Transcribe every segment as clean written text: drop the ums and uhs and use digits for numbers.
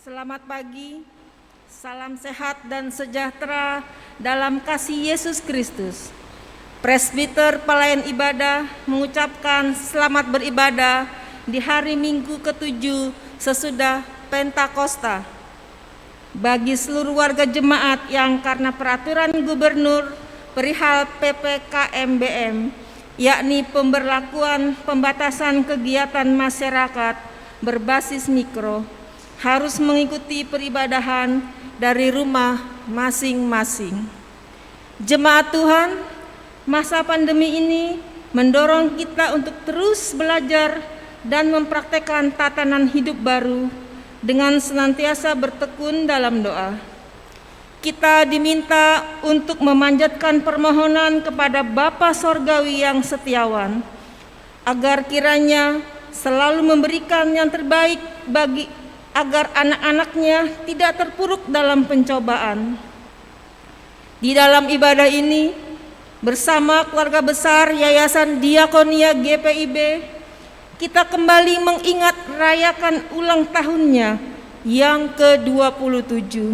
Selamat pagi, salam sehat dan sejahtera dalam kasih Yesus Kristus. Presbiter Pelayan Ibadah mengucapkan selamat beribadah di hari Minggu ke-7 sesudah Pentakosta. Bagi seluruh warga jemaat yang karena peraturan gubernur perihal PPKMBM, yakni pemberlakuan pembatasan kegiatan masyarakat berbasis mikro, harus mengikuti peribadahan dari rumah masing-masing. Jemaat Tuhan, masa pandemi ini mendorong kita untuk terus belajar dan mempraktekkan tatanan hidup baru dengan senantiasa bertekun dalam doa. Kita diminta untuk memanjatkan permohonan kepada Bapa Sorgawi yang setiawan, agar kiranya selalu memberikan yang terbaik agar anak-anaknya tidak terpuruk dalam pencobaan. Di dalam ibadah ini, bersama keluarga besar Yayasan Diakonia GPIB, kita kembali mengingat rayakan ulang tahunnya yang ke-27,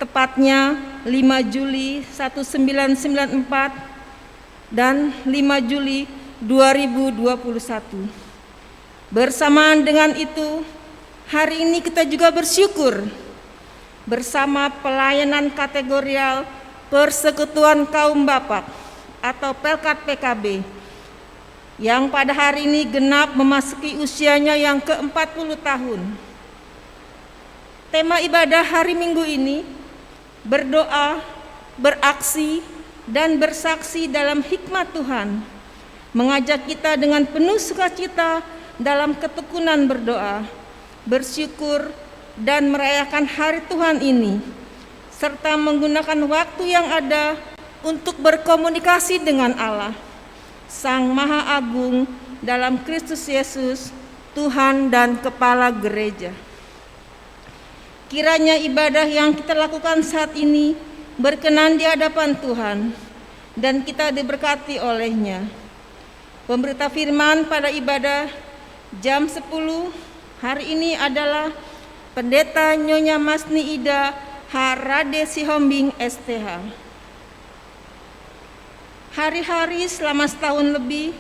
tepatnya 5 Juli 1994 dan 5 Juli 2021. Bersamaan dengan itu, hari ini kita juga bersyukur bersama pelayanan kategorial Persekutuan Kaum Bapak atau Pelkat PKB yang pada hari ini genap memasuki usianya yang ke-40 tahun. Tema ibadah hari Minggu ini berdoa, beraksi, dan bersaksi dalam hikmat Tuhan, mengajak kita dengan penuh sukacita dalam ketekunan berdoa, bersyukur, dan merayakan hari Tuhan ini, serta menggunakan waktu yang ada untuk berkomunikasi dengan Allah, Sang Maha Agung dalam Kristus Yesus, Tuhan dan Kepala Gereja. Kiranya ibadah yang kita lakukan saat ini berkenan di hadapan Tuhan, dan kita diberkati olehnya. Pemberita firman pada ibadah jam 10 hari ini adalah Pendeta Nyonya Masni Ida Harade Sihombing STH. Hari-hari selama setahun lebih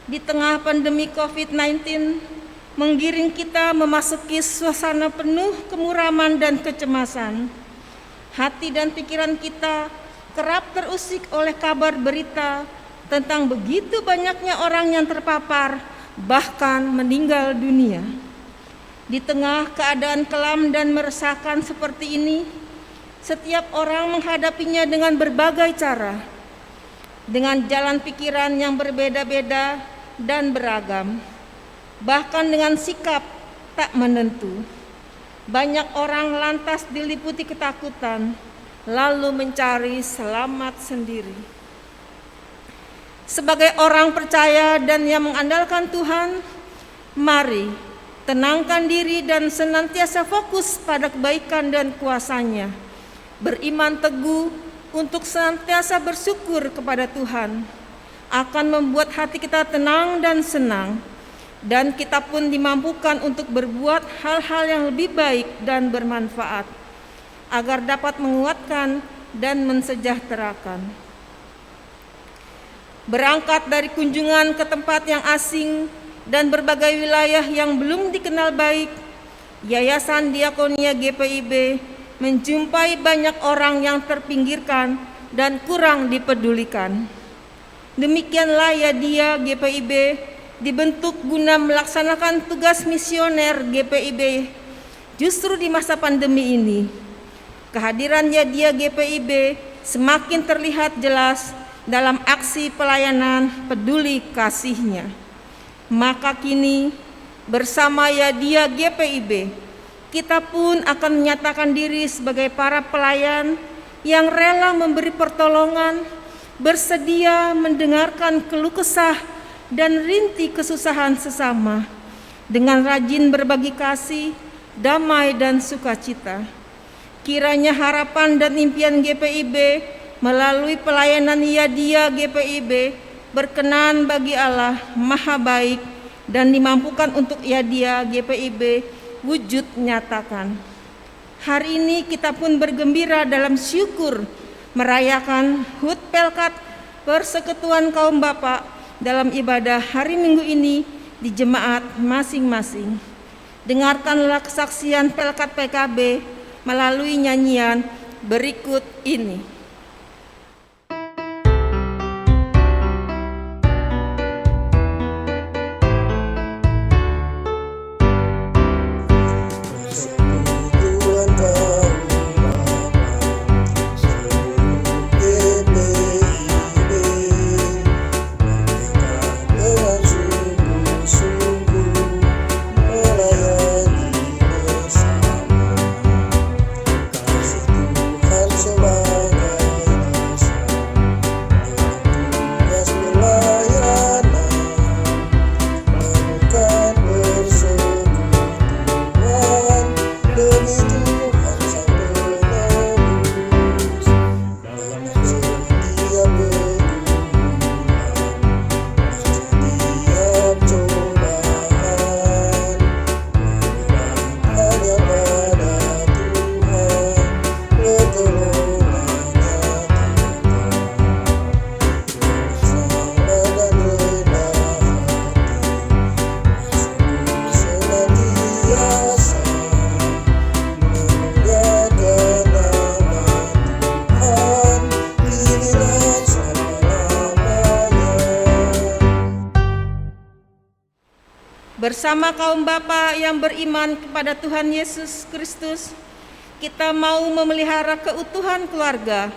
di tengah pandemi COVID-19 menggiring kita memasuki suasana penuh kemuraman dan kecemasan. Hati dan pikiran kita kerap terusik oleh kabar berita tentang begitu banyaknya orang yang terpapar bahkan meninggal dunia. Di tengah keadaan kelam dan meresahkan seperti ini, setiap orang menghadapinya dengan berbagai cara, dengan jalan pikiran yang berbeda-beda dan beragam, bahkan dengan sikap tak menentu. Banyak orang lantas diliputi ketakutan, lalu mencari selamat sendiri. Sebagai orang percaya dan yang mengandalkan Tuhan, mari tenangkan diri dan senantiasa fokus pada kebaikan dan kuasa-Nya. Beriman teguh untuk senantiasa bersyukur kepada Tuhan akan membuat hati kita tenang dan senang, dan kita pun dimampukan untuk berbuat hal-hal yang lebih baik dan bermanfaat agar dapat menguatkan dan mensejahterakan. Berangkat dari kunjungan ke tempat yang asing dan berbagai wilayah yang belum dikenal baik, Yayasan Diakonia GPIB menjumpai banyak orang yang terpinggirkan dan kurang dipedulikan. Demikianlah Yadia GPIB dibentuk guna melaksanakan tugas misioner GPIB justru di masa pandemi ini. Kehadiran Yadia GPIB semakin terlihat jelas dalam aksi pelayanan peduli kasih-Nya. Maka kini bersama Yadia GPIB, kita pun akan menyatakan diri sebagai para pelayan yang rela memberi pertolongan, bersedia mendengarkan keluh kesah dan rintih kesusahan sesama, dengan rajin berbagi kasih, damai dan sukacita. Kiranya harapan dan impian GPIB melalui pelayanan Yadia GPIB berkenan bagi Allah Maha Baik dan dimampukan untuk Yadia GPIB wujud nyatakan. Hari ini kita pun bergembira dalam syukur merayakan HUT Pelkat Persekutuan Kaum Bapak dalam ibadah hari Minggu ini di jemaat masing-masing. Dengarkanlah kesaksian Pelkat PKB melalui nyanyian berikut ini. Bersama kaum bapa yang beriman kepada Tuhan Yesus Kristus, kita mau memelihara keutuhan keluarga,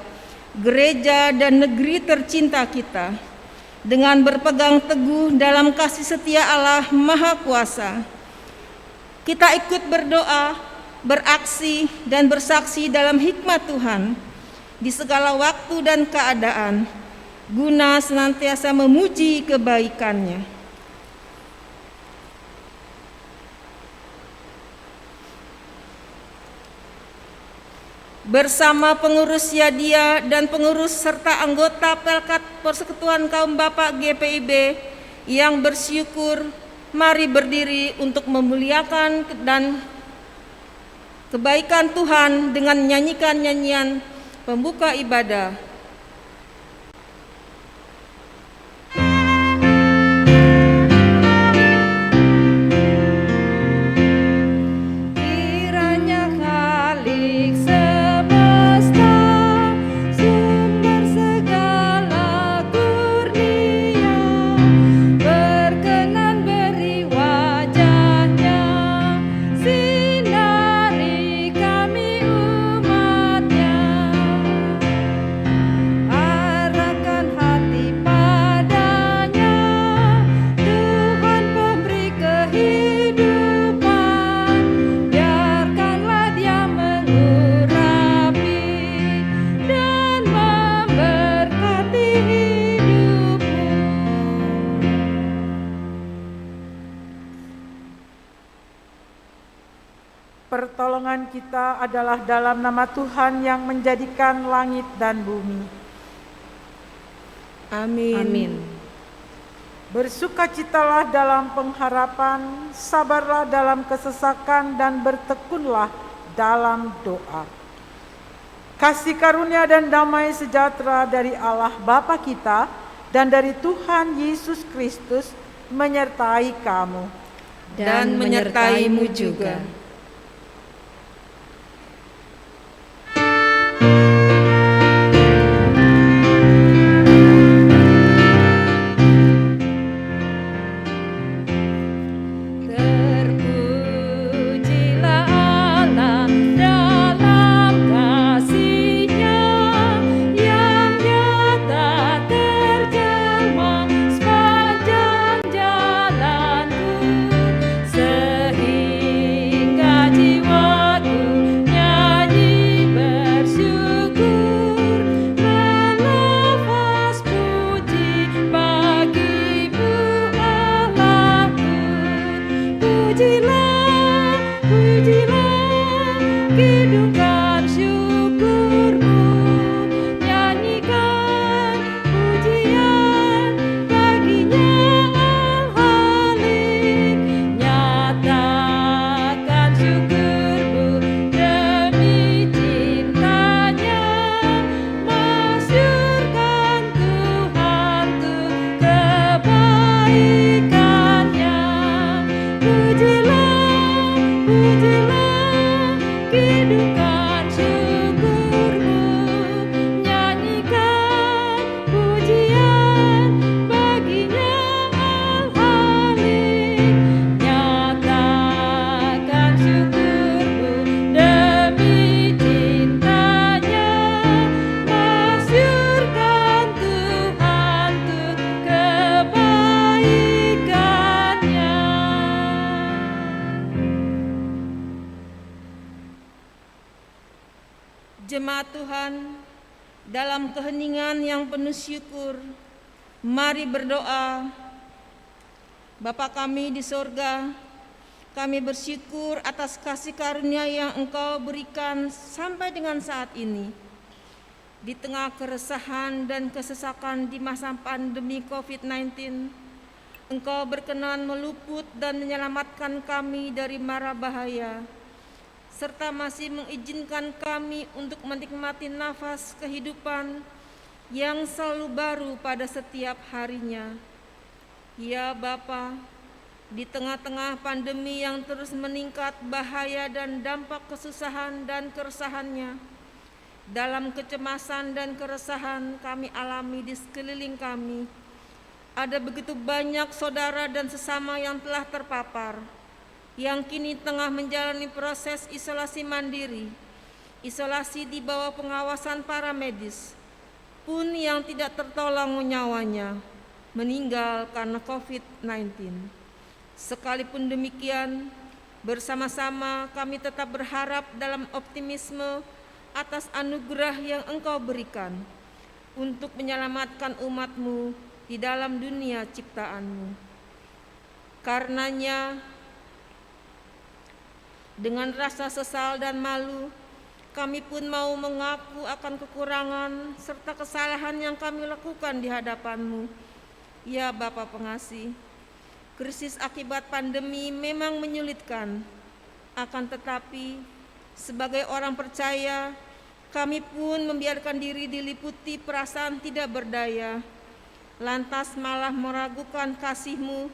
gereja, dan negeri tercinta kita dengan berpegang teguh dalam kasih setia Allah Maha Kuasa. Kita ikut berdoa, beraksi, dan bersaksi dalam hikmat Tuhan di segala waktu dan keadaan, guna senantiasa memuji kebaikan-Nya. Bersama pengurus Yadia dan pengurus serta anggota Pelkat Persekutuan Kaum Bapak GPIB yang bersyukur, mari berdiri untuk memuliakan dan kebaikan Tuhan dengan menyanyikan nyanyian pembuka ibadah. Pertolongan kita adalah dalam nama Tuhan yang menjadikan langit dan bumi. Amin. Amin. Bersukacitalah dalam pengharapan, sabarlah dalam kesesakan, dan bertekunlah dalam doa. Kasih karunia dan damai sejahtera dari Allah Bapa kita dan dari Tuhan Yesus Kristus menyertai kamu Dan menyertaimu juga. Sehingga Jemaat Tuhan, dalam keheningan yang penuh syukur, mari berdoa. Bapa kami di sorga, kami bersyukur atas kasih karunia yang Engkau berikan sampai dengan saat ini. Di tengah keresahan dan kesesakan di masa pandemi COVID-19, Engkau berkenan meluput dan menyelamatkan kami dari mara bahaya, serta masih mengizinkan kami untuk menikmati nafas kehidupan yang selalu baru pada setiap harinya. Ya Bapa, di tengah-tengah pandemi yang terus meningkat bahaya dan dampak kesusahan dan keresahannya, dalam kecemasan dan keresahan kami alami di sekeliling kami, ada begitu banyak saudara dan sesama yang telah terpapar, yang kini tengah menjalani proses isolasi mandiri, isolasi di bawah pengawasan para medis, pun yang tidak tertolong nyawanya, meninggal karena COVID-19. Sekalipun demikian, bersama-sama kami tetap berharap dalam optimisme atas anugerah yang Engkau berikan untuk menyelamatkan umat-Mu di dalam dunia ciptaan-Mu. Karenanya, dengan rasa sesal dan malu, kami pun mau mengaku akan kekurangan serta kesalahan yang kami lakukan di hadapan-Mu. Ya Bapa pengasih, krisis akibat pandemi memang menyulitkan, akan tetapi sebagai orang percaya, kami pun membiarkan diri diliputi perasaan tidak berdaya, lantas malah meragukan kasih-Mu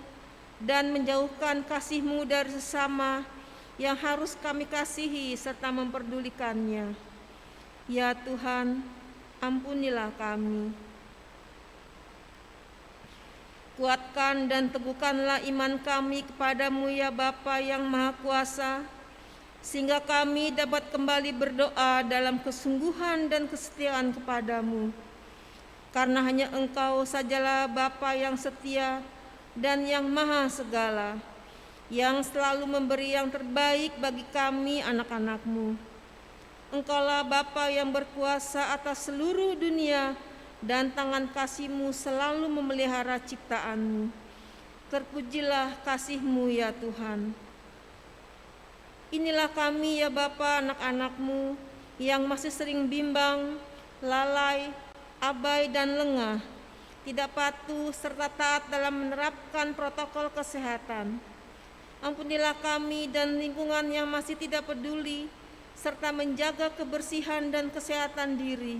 dan menjauhkan kasih-Mu dari sesama yang harus kami kasihi serta memperdulikannya. Ya Tuhan, ampunilah kami. Kuatkan dan teguhkanlah iman kami kepadamu ya Bapa yang Maha Kuasa, sehingga kami dapat kembali berdoa dalam kesungguhan dan kesetiaan kepadamu. Karena hanya Engkau sajalah Bapa yang setia dan yang maha segala, yang selalu memberi yang terbaik bagi kami anak-anak-Mu. Engkaulah Bapa yang berkuasa atas seluruh dunia, dan tangan kasih-Mu selalu memelihara ciptaan-Mu. Terpujilah kasih-Mu ya Tuhan. Inilah kami ya Bapa, anak-anak-Mu yang masih sering bimbang, lalai, abai dan lengah, tidak patuh serta taat dalam menerapkan protokol kesehatan. Ampunilah kami dan lingkungan yang masih tidak peduli, serta menjaga kebersihan dan kesehatan diri,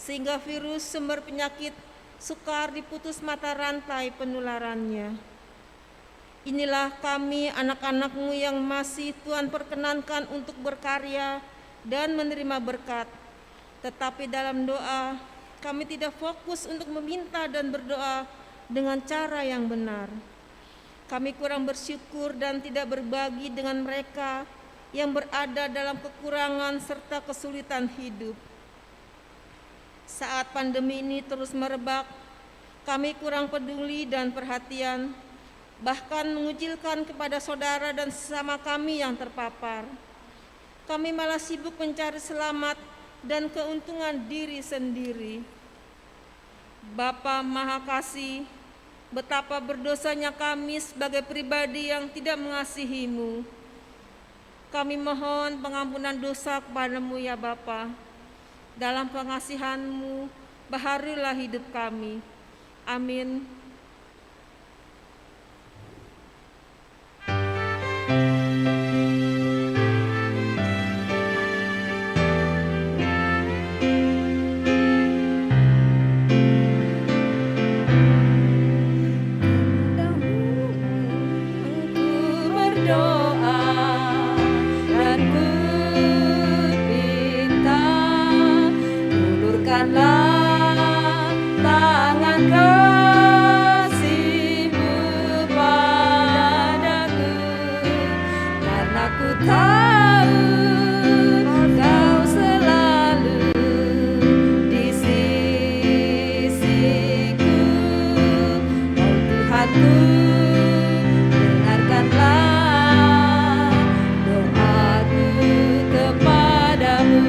sehingga virus sumber penyakit sukar diputus mata rantai penularannya. Inilah kami anak-anak-Mu yang masih Tuhan perkenankan untuk berkarya dan menerima berkat. Tetapi dalam doa, kami tidak fokus untuk meminta dan berdoa dengan cara yang benar. Kami kurang bersyukur dan tidak berbagi dengan mereka yang berada dalam kekurangan serta kesulitan hidup. Saat pandemi ini terus merebak, kami kurang peduli dan perhatian, bahkan mengucilkan kepada saudara dan sesama kami yang terpapar. Kami malah sibuk mencari selamat dan keuntungan diri sendiri. Bapa Maha Kasih, betapa berdosanya kami sebagai pribadi yang tidak mengasihi-Mu. Kami mohon pengampunan dosa kepada-Mu ya Bapa. Dalam pengasihan-Mu, baharilah hidup kami. Amin. Dengarkanlah doaku kepadamu.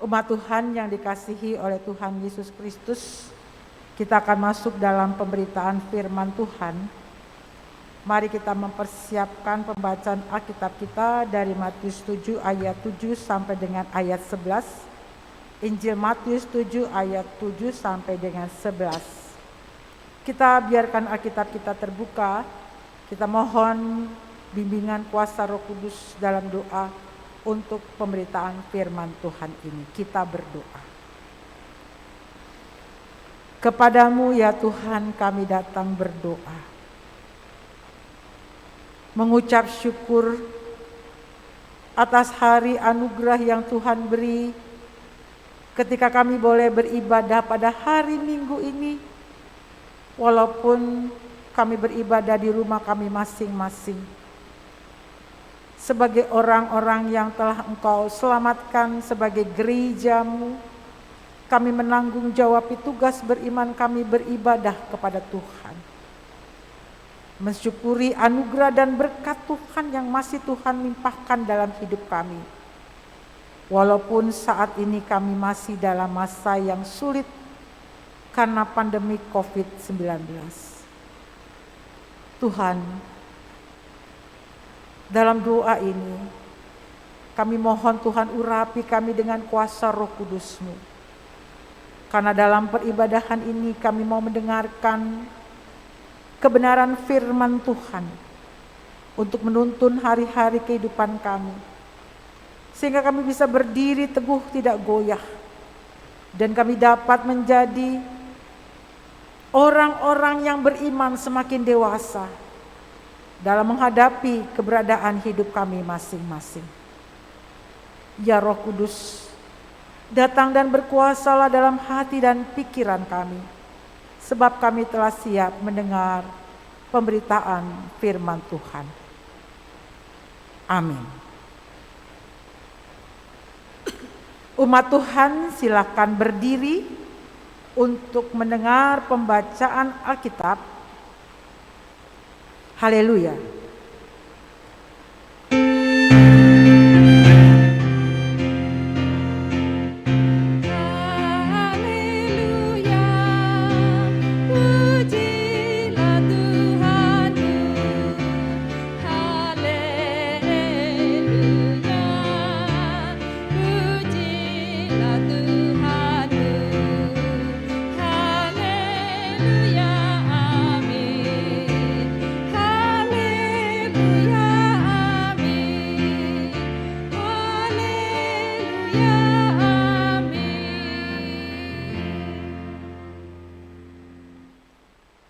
Umat Tuhan yang dikasihi oleh Tuhan Yesus Kristus, kita akan masuk dalam pemberitaan firman Tuhan. Mari kita mempersiapkan pembacaan Alkitab kita dari Matius 7 ayat 7 sampai dengan ayat 11. Injil Matius 7 ayat 7 sampai dengan 11. Kita biarkan Alkitab kita terbuka. Kita mohon bimbingan kuasa Roh Kudus dalam doa untuk pemberitaan firman Tuhan ini. Kita berdoa. Kepadamu ya Tuhan kami datang berdoa. Mengucap syukur atas hari anugerah yang Tuhan beri ketika kami boleh beribadah pada hari Minggu ini. Walaupun kami beribadah di rumah kami masing-masing. Sebagai orang-orang yang telah Engkau selamatkan sebagai gereja-Mu, kami menanggung jawab tugas beriman kami beribadah kepada Tuhan. Mensyukuri anugerah dan berkat Tuhan yang masih Tuhan limpahkan dalam hidup kami. Walaupun saat ini kami masih dalam masa yang sulit karena pandemi COVID-19. Tuhan, dalam doa ini, kami mohon Tuhan urapi kami dengan kuasa Roh Kudus-Mu. Karena dalam peribadahan ini kami mau mendengarkan kebenaran firman Tuhan untuk menuntun hari-hari kehidupan kami. Sehingga kami bisa berdiri teguh tidak goyah. Dan kami dapat menjadi orang-orang yang beriman semakin dewasa dalam menghadapi keberadaan hidup kami masing-masing. Ya Roh Kudus, datang dan berkuasalah dalam hati dan pikiran kami, sebab kami telah siap mendengar pemberitaan firman Tuhan. Amin. Umat Tuhan silakan berdiri untuk mendengar pembacaan Alkitab. Haleluya.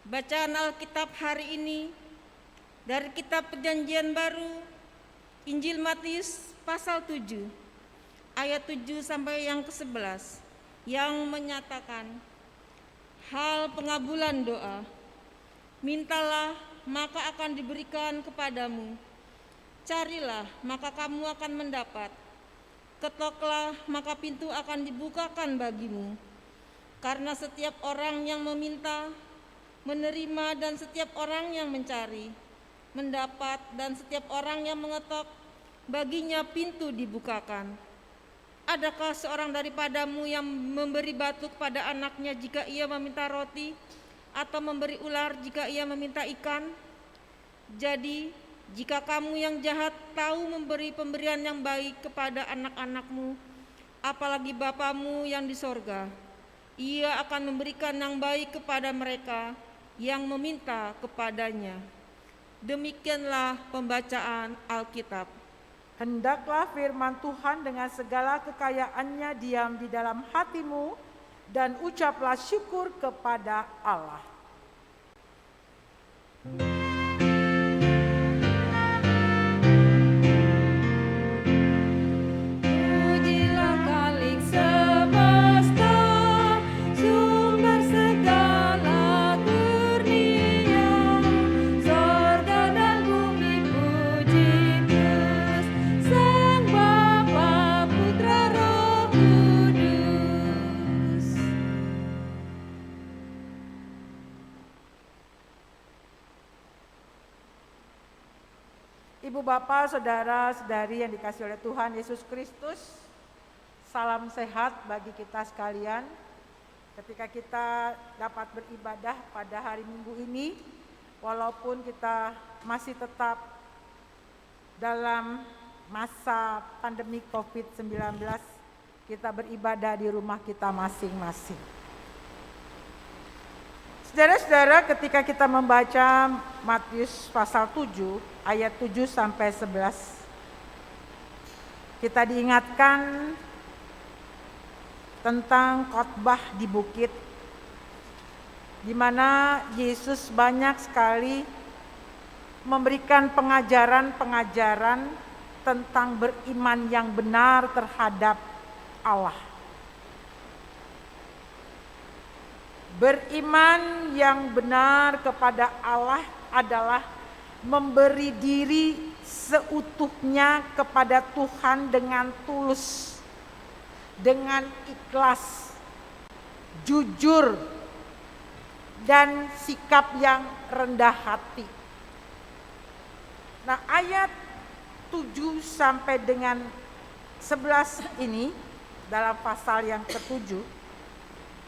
Bacaan Alkitab hari ini dari kitab Perjanjian Baru, Injil Matius pasal 7, ayat 7 sampai yang ke-11, yang menyatakan hal pengabulan doa. Mintalah maka akan diberikan kepadamu, carilah maka kamu akan mendapat, ketoklah maka pintu akan dibukakan bagimu. Karena setiap orang yang meminta, menerima, dan setiap orang yang mencari, mendapat, dan setiap orang yang mengetok, baginya pintu dibukakan. Adakah seorang daripadamu yang memberi batu kepada anaknya jika ia meminta roti, atau memberi ular jika ia meminta ikan? Jadi, jika kamu yang jahat tahu memberi pemberian yang baik kepada anak-anakmu, apalagi Bapamu yang di sorga, Ia akan memberikan yang baik kepada mereka yang meminta kepadanya. Demikianlah pembacaan Alkitab. Hendaklah firman Tuhan dengan segala kekayaannya diam di dalam hatimu dan ucaplah syukur kepada Allah. Ibu bapak, saudara-saudari yang dikasihi oleh Tuhan Yesus Kristus, Salam sehat bagi kita sekalian. Ketika kita dapat beribadah pada hari Minggu ini, walaupun kita masih tetap dalam masa pandemi COVID-19, kita beribadah di rumah kita masing-masing. Saudara-saudara, ketika kita membaca Matius pasal 7 ayat 7 sampai 11, kita diingatkan tentang khotbah di bukit, di mana Yesus banyak sekali memberikan pengajaran-pengajaran tentang beriman yang benar terhadap Allah. Beriman yang benar kepada Allah adalah memberi diri seutuhnya kepada Tuhan dengan tulus, dengan ikhlas, jujur, dan sikap yang rendah hati. Nah, ayat 7 sampai dengan 11 ini, dalam pasal yang ke-7,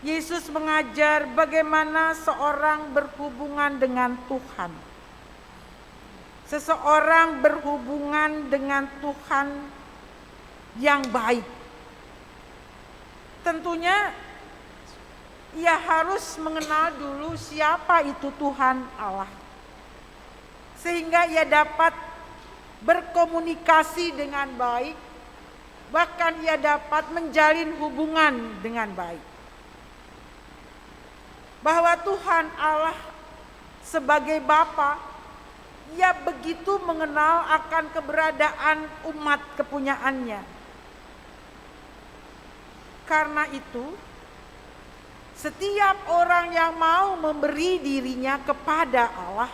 Yesus mengajar bagaimana seorang berhubungan dengan Tuhan. Seseorang berhubungan dengan Tuhan yang baik. Tentunya ia harus mengenal dulu siapa itu Tuhan Allah, sehingga ia dapat berkomunikasi dengan baik, bahkan ia dapat menjalin hubungan dengan baik. Bahwa Tuhan Allah sebagai Bapa, ia begitu mengenal akan keberadaan umat kepunyaannya. Karena itu, setiap orang yang mau memberi dirinya kepada Allah,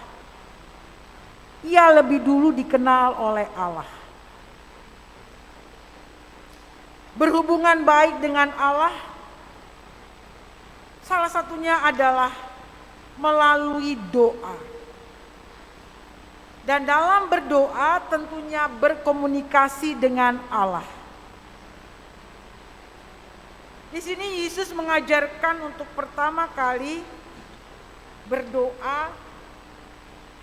ia lebih dulu dikenal oleh Allah. Berhubungan baik dengan Allah, salah satunya adalah melalui doa. Dan dalam berdoa tentunya berkomunikasi dengan Allah. Di sini Yesus mengajarkan untuk pertama kali berdoa,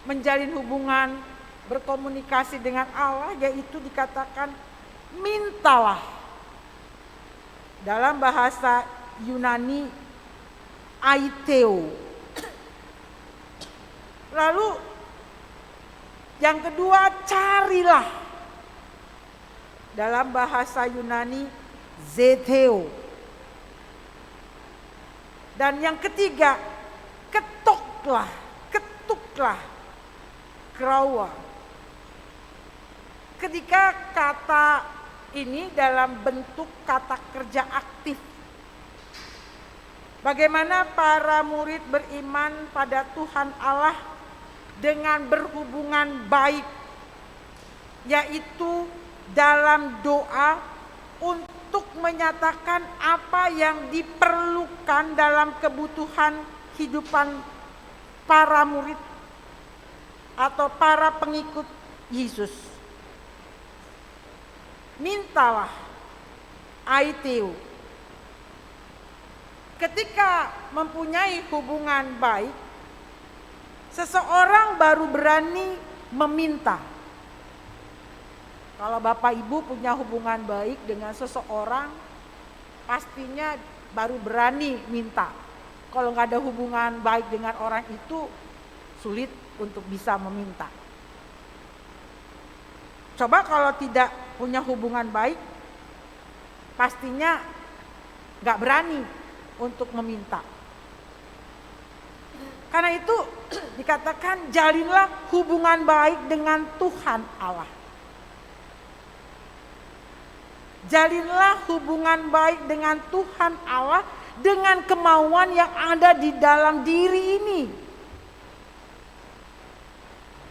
menjalin hubungan, berkomunikasi dengan Allah, yaitu dikatakan mintalah. Dalam bahasa Yunani, aiteo. Lalu yang kedua, carilah. Dalam bahasa Yunani, zeteo. Dan yang ketiga, ketuklah, kraua. Ketika kata ini dalam bentuk kata kerja aktif. Bagaimana para murid beriman pada Tuhan Allah dengan berhubungan baik, yaitu dalam doa untuk menyatakan apa yang diperlukan dalam kebutuhan kehidupan para murid atau para pengikut Yesus. Mintalah, aiteo. Ketika mempunyai hubungan baik, seseorang baru berani meminta. Kalau Bapak Ibu punya hubungan baik dengan seseorang, pastinya baru berani minta. Kalau nggak ada hubungan baik dengan orang itu, sulit untuk bisa meminta. Coba kalau tidak punya hubungan baik, pastinya nggak berani untuk meminta. Karena itu dikatakan jalinlah hubungan baik dengan Tuhan Allah. Jalinlah hubungan baik dengan Tuhan Allah dengan kemauan yang ada di dalam diri ini.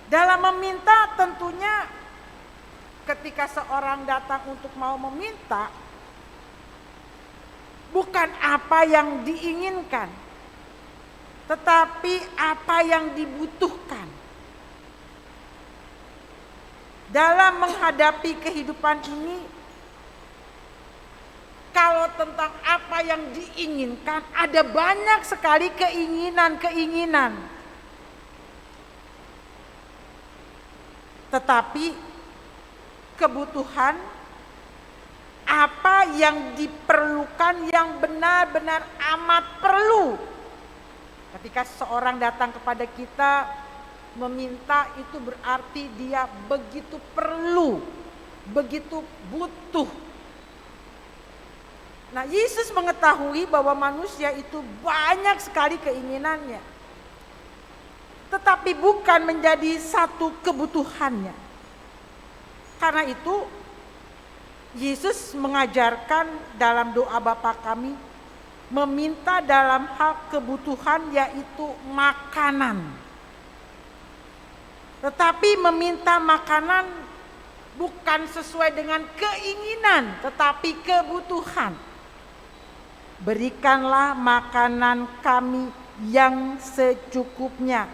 Dalam meminta tentunya ketika seorang datang untuk mau meminta, bukan apa yang diinginkan, tetapi apa yang dibutuhkan. Dalam menghadapi kehidupan ini, kalau tentang apa yang diinginkan, ada banyak sekali keinginan-keinginan. Tetapi kebutuhan apa yang diperlukan, yang benar-benar amat perlu. Ketika seseorang datang kepada kita meminta, itu berarti dia begitu perlu, begitu butuh. Nah, Yesus mengetahui bahwa manusia itu banyak sekali keinginannya, tetapi bukan menjadi satu kebutuhannya. Karena itu Yesus mengajarkan dalam doa Bapa kami, meminta dalam hal kebutuhan, yaitu makanan. Tetapi meminta makanan bukan sesuai dengan keinginan, tetapi kebutuhan. Berikanlah makanan kami yang secukupnya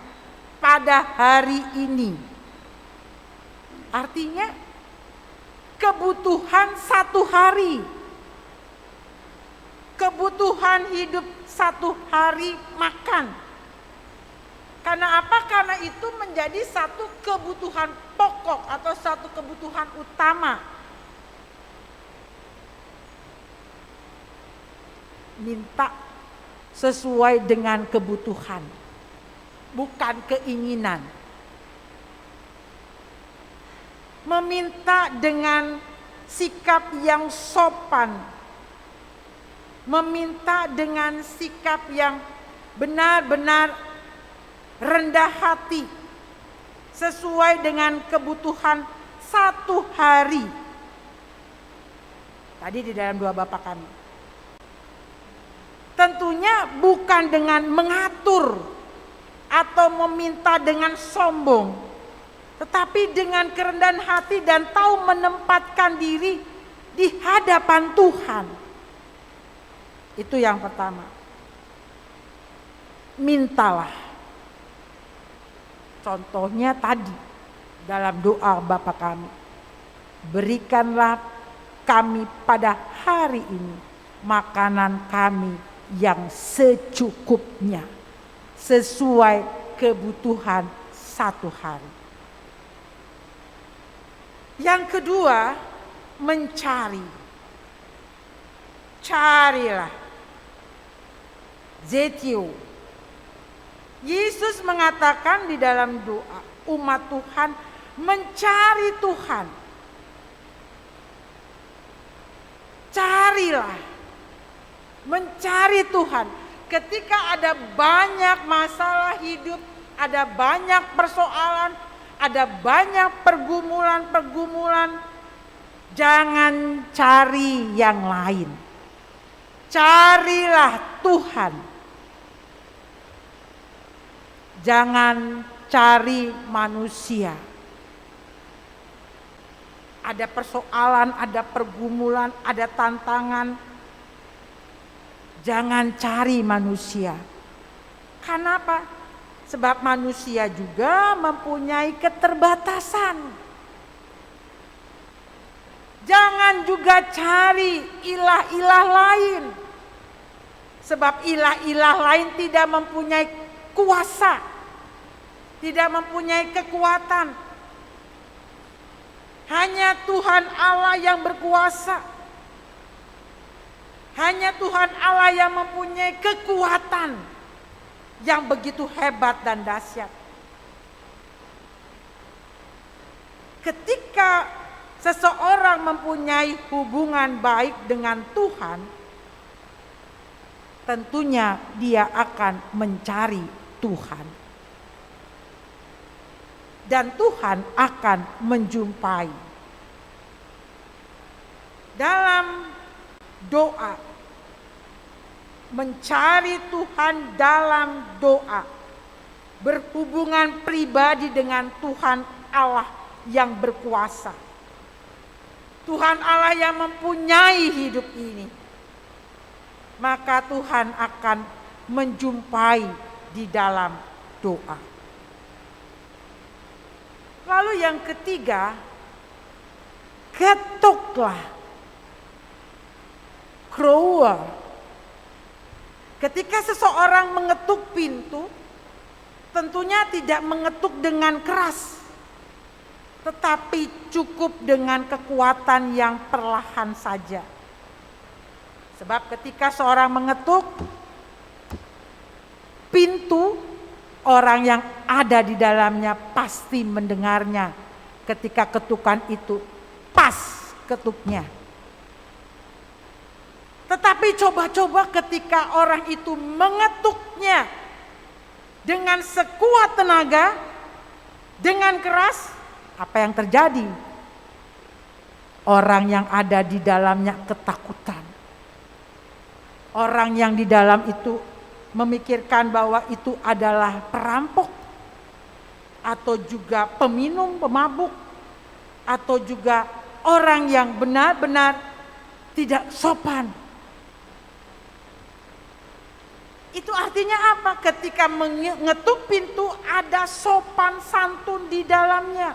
pada hari ini. Artinya kebutuhan satu hari, kebutuhan hidup satu hari makan. Karena apa? Karena itu menjadi satu kebutuhan pokok atau satu kebutuhan utama. Minta sesuai dengan kebutuhan, bukan keinginan. Meminta dengan sikap yang sopan, meminta dengan sikap yang benar-benar rendah hati, sesuai dengan kebutuhan satu hari. Tadi di dalam doa Bapa kami. Tentunya bukan dengan mengatur atau meminta dengan sombong, tetapi dengan kerendahan hati dan tahu menempatkan diri di hadapan Tuhan. Itu yang pertama. Mintalah. Contohnya tadi dalam doa Bapa kami. Berikanlah kami pada hari ini makanan kami yang secukupnya, sesuai kebutuhan satu hari. Yang kedua, mencari. Carilah. Zetio. Yesus mengatakan di dalam doa, umat Tuhan mencari Tuhan. Carilah. Mencari Tuhan. Ketika ada banyak masalah hidup, ada banyak persoalan, ada banyak pergumulan-pergumulan, jangan cari yang lain. Carilah Tuhan. Jangan cari manusia. Ada persoalan, ada pergumulan, ada tantangan. Jangan cari manusia. Kenapa? Sebab manusia juga mempunyai keterbatasan. Jangan juga cari ilah-ilah lain. Sebab ilah-ilah lain tidak mempunyai kuasa, tidak mempunyai kekuatan. Hanya Tuhan Allah yang berkuasa. Hanya Tuhan Allah yang mempunyai kekuatan yang begitu hebat dan dahsyat. Ketika seseorang mempunyai hubungan baik dengan Tuhan, tentunya dia akan mencari Tuhan. Dan Tuhan akan menjumpai. Dalam doa, mencari Tuhan dalam doa, berhubungan pribadi dengan Tuhan Allah yang berkuasa, Tuhan Allah yang mempunyai hidup ini, maka Tuhan akan menjumpai di dalam doa. Lalu yang ketiga, ketuklah. kroa. Ketika seseorang mengetuk pintu, tentunya tidak mengetuk dengan keras, tetapi cukup dengan kekuatan yang perlahan saja. Sebab ketika seorang mengetuk pintu, orang yang ada di dalamnya pasti mendengarnya ketika ketukan itu pas ketuknya. Tetapi coba-coba ketika orang itu mengetuknya dengan sekuat tenaga, dengan keras, apa yang terjadi? Orang yang ada di dalamnya ketakutan. Orang yang di dalam itu memikirkan bahwa itu adalah perampok, atau juga peminum, pemabuk, atau juga orang yang benar-benar tidak sopan. Itu artinya apa? Ketika mengetuk pintu ada sopan santun di dalamnya.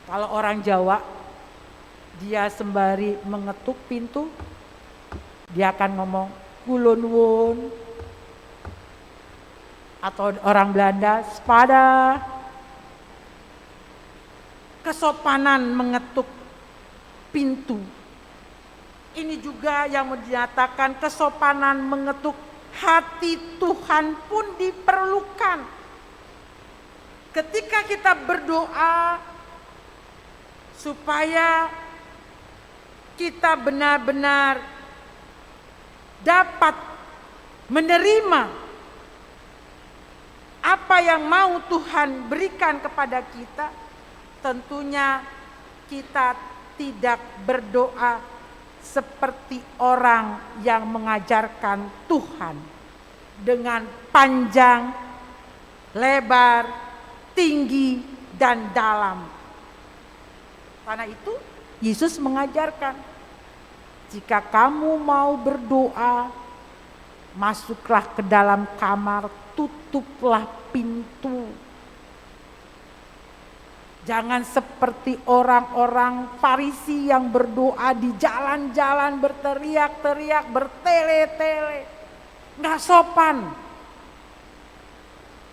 Kalau orang Jawa, dia sembari mengetuk pintu, dia akan ngomong kulon won. Atau orang Belanda, spada. Kesopanan mengetuk pintu. Ini juga yang menyatakan kesopanan mengetuk hati Tuhan pun diperlukan. Ketika kita berdoa supaya kita benar-benar dapat menerima apa yang mau Tuhan berikan kepada kita, tentunya kita tidak berdoa seperti orang yang mengajarkan Tuhan dengan panjang, lebar, tinggi, dan dalam. Karena itu Yesus mengajarkan, jika kamu mau berdoa, masuklah ke dalam kamar, tutuplah pintu. Jangan seperti orang-orang Farisi yang berdoa di jalan-jalan, berteriak-teriak, bertele-tele. Nggak sopan.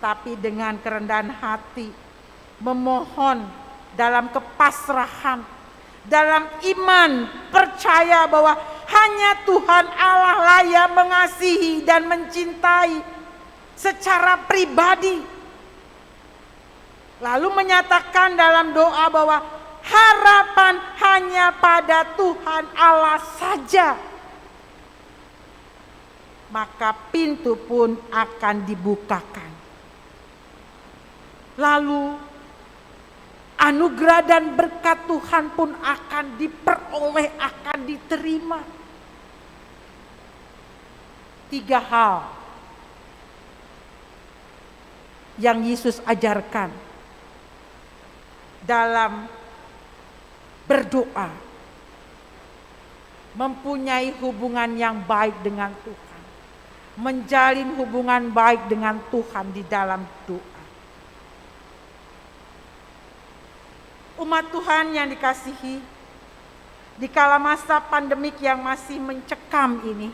Tapi dengan kerendahan hati, memohon dalam kepasrahan, dalam iman, percaya bahwa hanya Tuhan Allah lah yang mengasihi dan mencintai secara pribadi. Lalu menyatakan dalam doa bahwa harapan hanya pada Tuhan Allah saja. Maka pintu pun akan dibukakan. Lalu anugerah dan berkat Tuhan pun akan diperoleh, akan diterima. 3 hal yang Yesus ajarkan dalam berdoa, mempunyai hubungan yang baik dengan Tuhan, menjalin hubungan baik dengan Tuhan di dalam doa. Umat Tuhan yang dikasihi, di kala masa pandemik yang masih mencekam ini,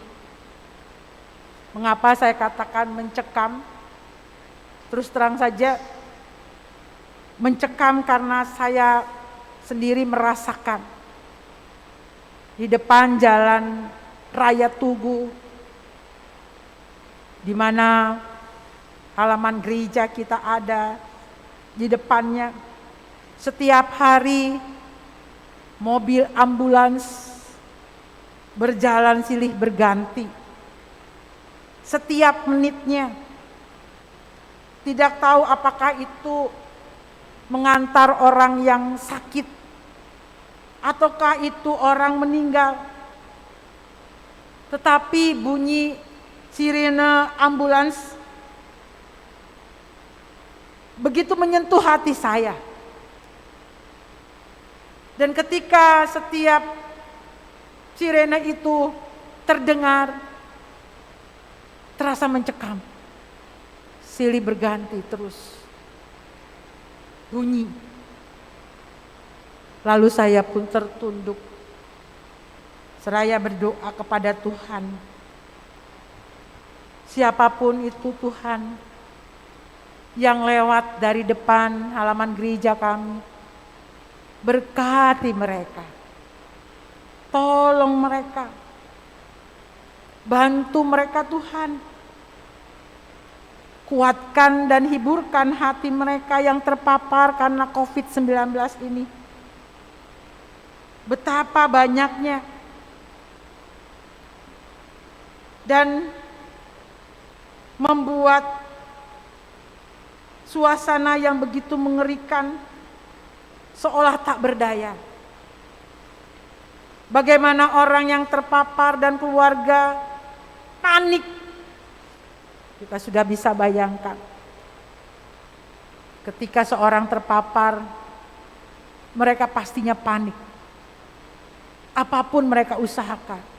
mengapa saya katakan mencekam? Terus terang saja, mencekam karena saya sendiri merasakan di depan jalan Raya Tugu, di mana halaman gereja kita ada, di depannya setiap hari mobil ambulans berjalan silih berganti. Setiap menitnya, tidak tahu apakah itu mengantar orang yang sakit ataukah itu orang meninggal. Tetapi bunyi sirene ambulans begitu menyentuh hati saya. Dan ketika setiap sirene itu terdengar, terasa mencekam. Silih berganti terus bunyi. Lalu saya pun tertunduk seraya berdoa kepada Tuhan. Siapapun itu Tuhan yang lewat dari depan halaman gereja kami, berkati mereka, tolong mereka, bantu mereka Tuhan, kuatkan dan hiburkan hati mereka yang terpapar karena COVID-19 ini. Betapa banyaknya, dan membuat suasana yang begitu mengerikan, seolah tak berdaya. Bagaimana orang yang terpapar dan keluarga panik, kita sudah bisa bayangkan. Ketika seorang terpapar, mereka pastinya panik. Apapun mereka usahakan.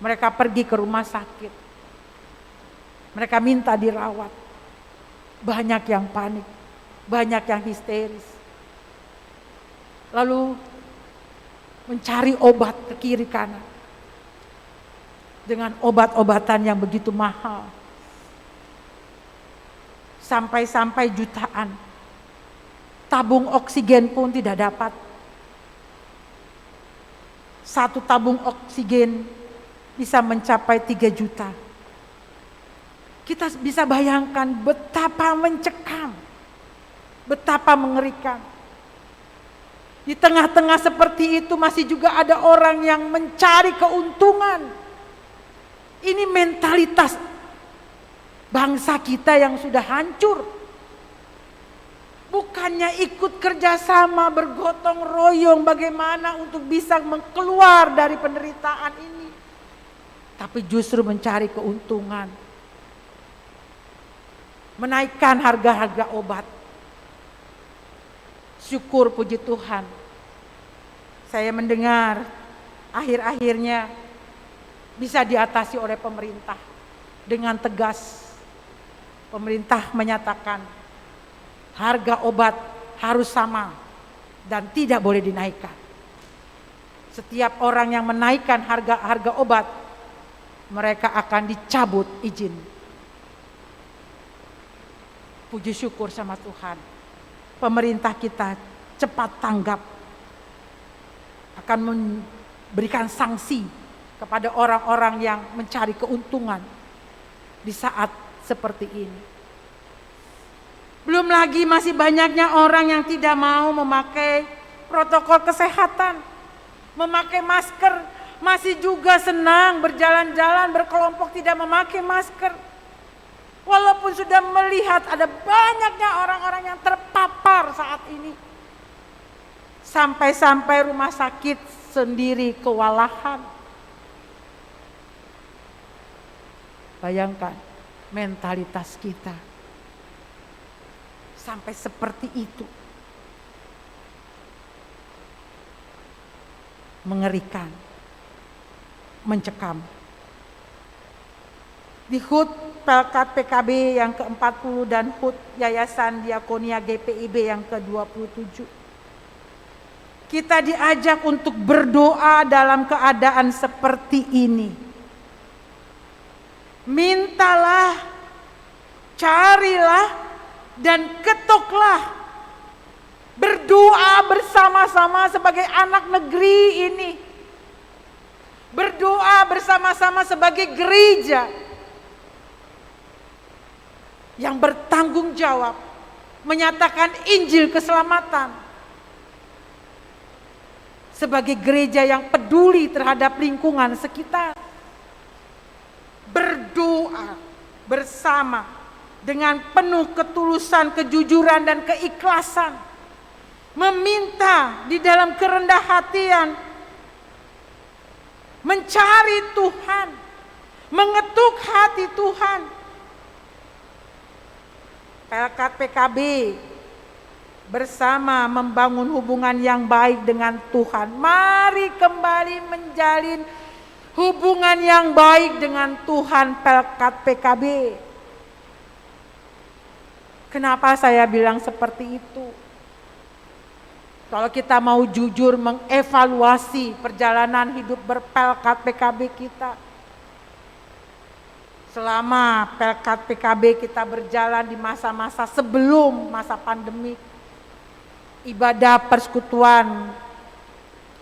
Mereka pergi ke rumah sakit. Mereka minta dirawat. Banyak yang panik, banyak yang histeris. Lalu mencari obat ke kiri kanan. Dengan obat-obatan yang begitu mahal. Sampai-sampai jutaan. Tabung oksigen pun tidak dapat. Satu tabung oksigen bisa mencapai 3 juta. Kita bisa bayangkan betapa mencekam, betapa mengerikan. Di tengah-tengah seperti itu masih juga ada orang yang mencari keuntungan. Ini mentalitas bangsa kita yang sudah hancur. Bukannya ikut kerjasama, bergotong royong bagaimana untuk bisa keluar dari penderitaan ini. Tapi justru mencari keuntungan. Menaikkan harga-harga obat. Syukur puji Tuhan. Saya mendengar akhir-akhirnya bisa diatasi oleh pemerintah. Dengan tegas pemerintah menyatakan harga obat harus sama dan tidak boleh dinaikkan. Setiap orang yang menaikkan harga obat, mereka akan dicabut izin. Puji syukur sama Tuhan. Pemerintah kita cepat tanggap. Akan memberikan sanksi kepada orang-orang yang mencari keuntungan di saat seperti ini. Belum lagi masih banyaknya orang yang tidak mau memakai protokol kesehatan, memakai masker, masih juga senang berjalan-jalan berkelompok tidak memakai masker. Walaupun sudah melihat ada banyaknya orang-orang yang terpapar saat ini. Sampai-sampai rumah sakit sendiri kewalahan. Bayangkan mentalitas kita. Sampai seperti itu. Mengerikan. Mencekam. Di HUT Pelkat PKB yang ke-40 dan HUT Yayasan Diakonia GPIB yang ke-27. Kita diajak untuk berdoa dalam keadaan seperti ini. Mintalah, carilah, dan ketoklah. Berdoa bersama-sama sebagai anak negeri ini. Berdoa bersama-sama sebagai gereja yang bertanggung jawab menyatakan Injil keselamatan. Sebagai gereja yang peduli terhadap lingkungan sekitar. Berdoa bersama dengan penuh ketulusan, kejujuran, dan keikhlasan. Meminta di dalam kerendah hatian. Mencari Tuhan. Mengetuk hati Tuhan. Pelkat PKB bersama membangun hubungan yang baik dengan Tuhan. Mari kembali menjalin hubungan yang baik dengan Tuhan Pelkat PKB. Kenapa saya bilang seperti itu? Kalau kita mau jujur mengevaluasi perjalanan hidup berpelkat PKB kita, selama pelkat PKB kita berjalan di masa-masa sebelum masa pandemi, ibadah persekutuan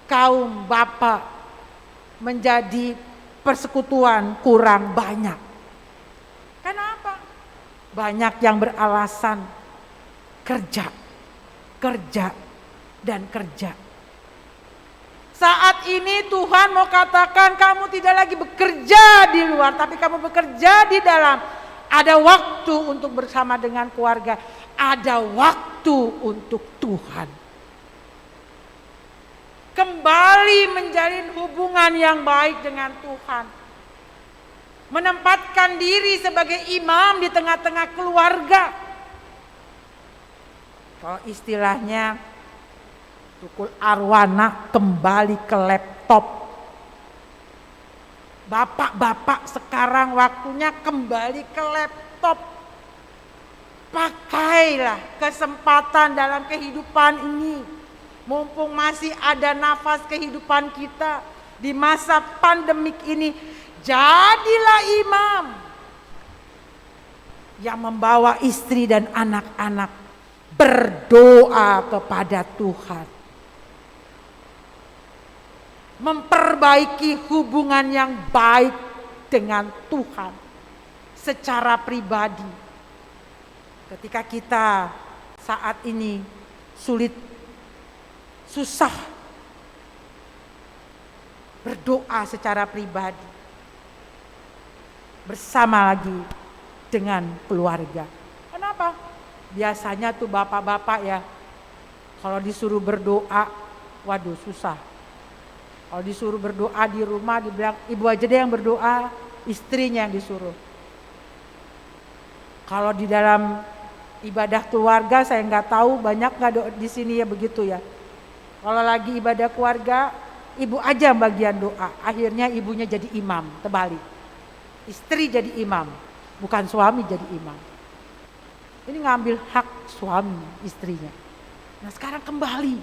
kaum bapak menjadi persekutuan kurang banyak. Kenapa? Banyak yang beralasan kerja, dan kerja. Saat ini Tuhan mau katakan kamu tidak lagi bekerja di luar, tapi kamu bekerja di dalam. Ada waktu untuk bersama dengan keluarga, ada waktu untuk Tuhan. Kembali menjalin hubungan yang baik dengan Tuhan. Menempatkan diri sebagai imam di tengah-tengah keluarga. Kalau istilahnya Tukul Arwana kembali ke laptop. Bapak-bapak sekarang waktunya kembali ke laptop. Pakailah kesempatan dalam kehidupan ini. Mumpung masih ada nafas kehidupan kita di masa pandemik ini. Jadilah imam yang membawa istri dan anak-anak berdoa kepada Tuhan. Memperbaiki hubungan yang baik dengan Tuhan secara pribadi. Ketika kita saat ini sulit, susah berdoa secara pribadi bersama lagi dengan keluarga. Kenapa? Biasanya tuh bapak-bapak ya, kalau disuruh berdoa, waduh susah. Kalau disuruh berdoa di rumah dibilang ibu aja deh yang berdoa, istrinya yang disuruh. Kalau di dalam ibadah keluarga saya nggak tahu banyak nggak di sini ya begitu ya. Kalau lagi ibadah keluarga, ibu aja bagian doa. Akhirnya ibunya jadi imam, terbalik. Istri jadi imam, bukan suami jadi imam. Ini ngambil hak suami istrinya. Nah sekarang kembali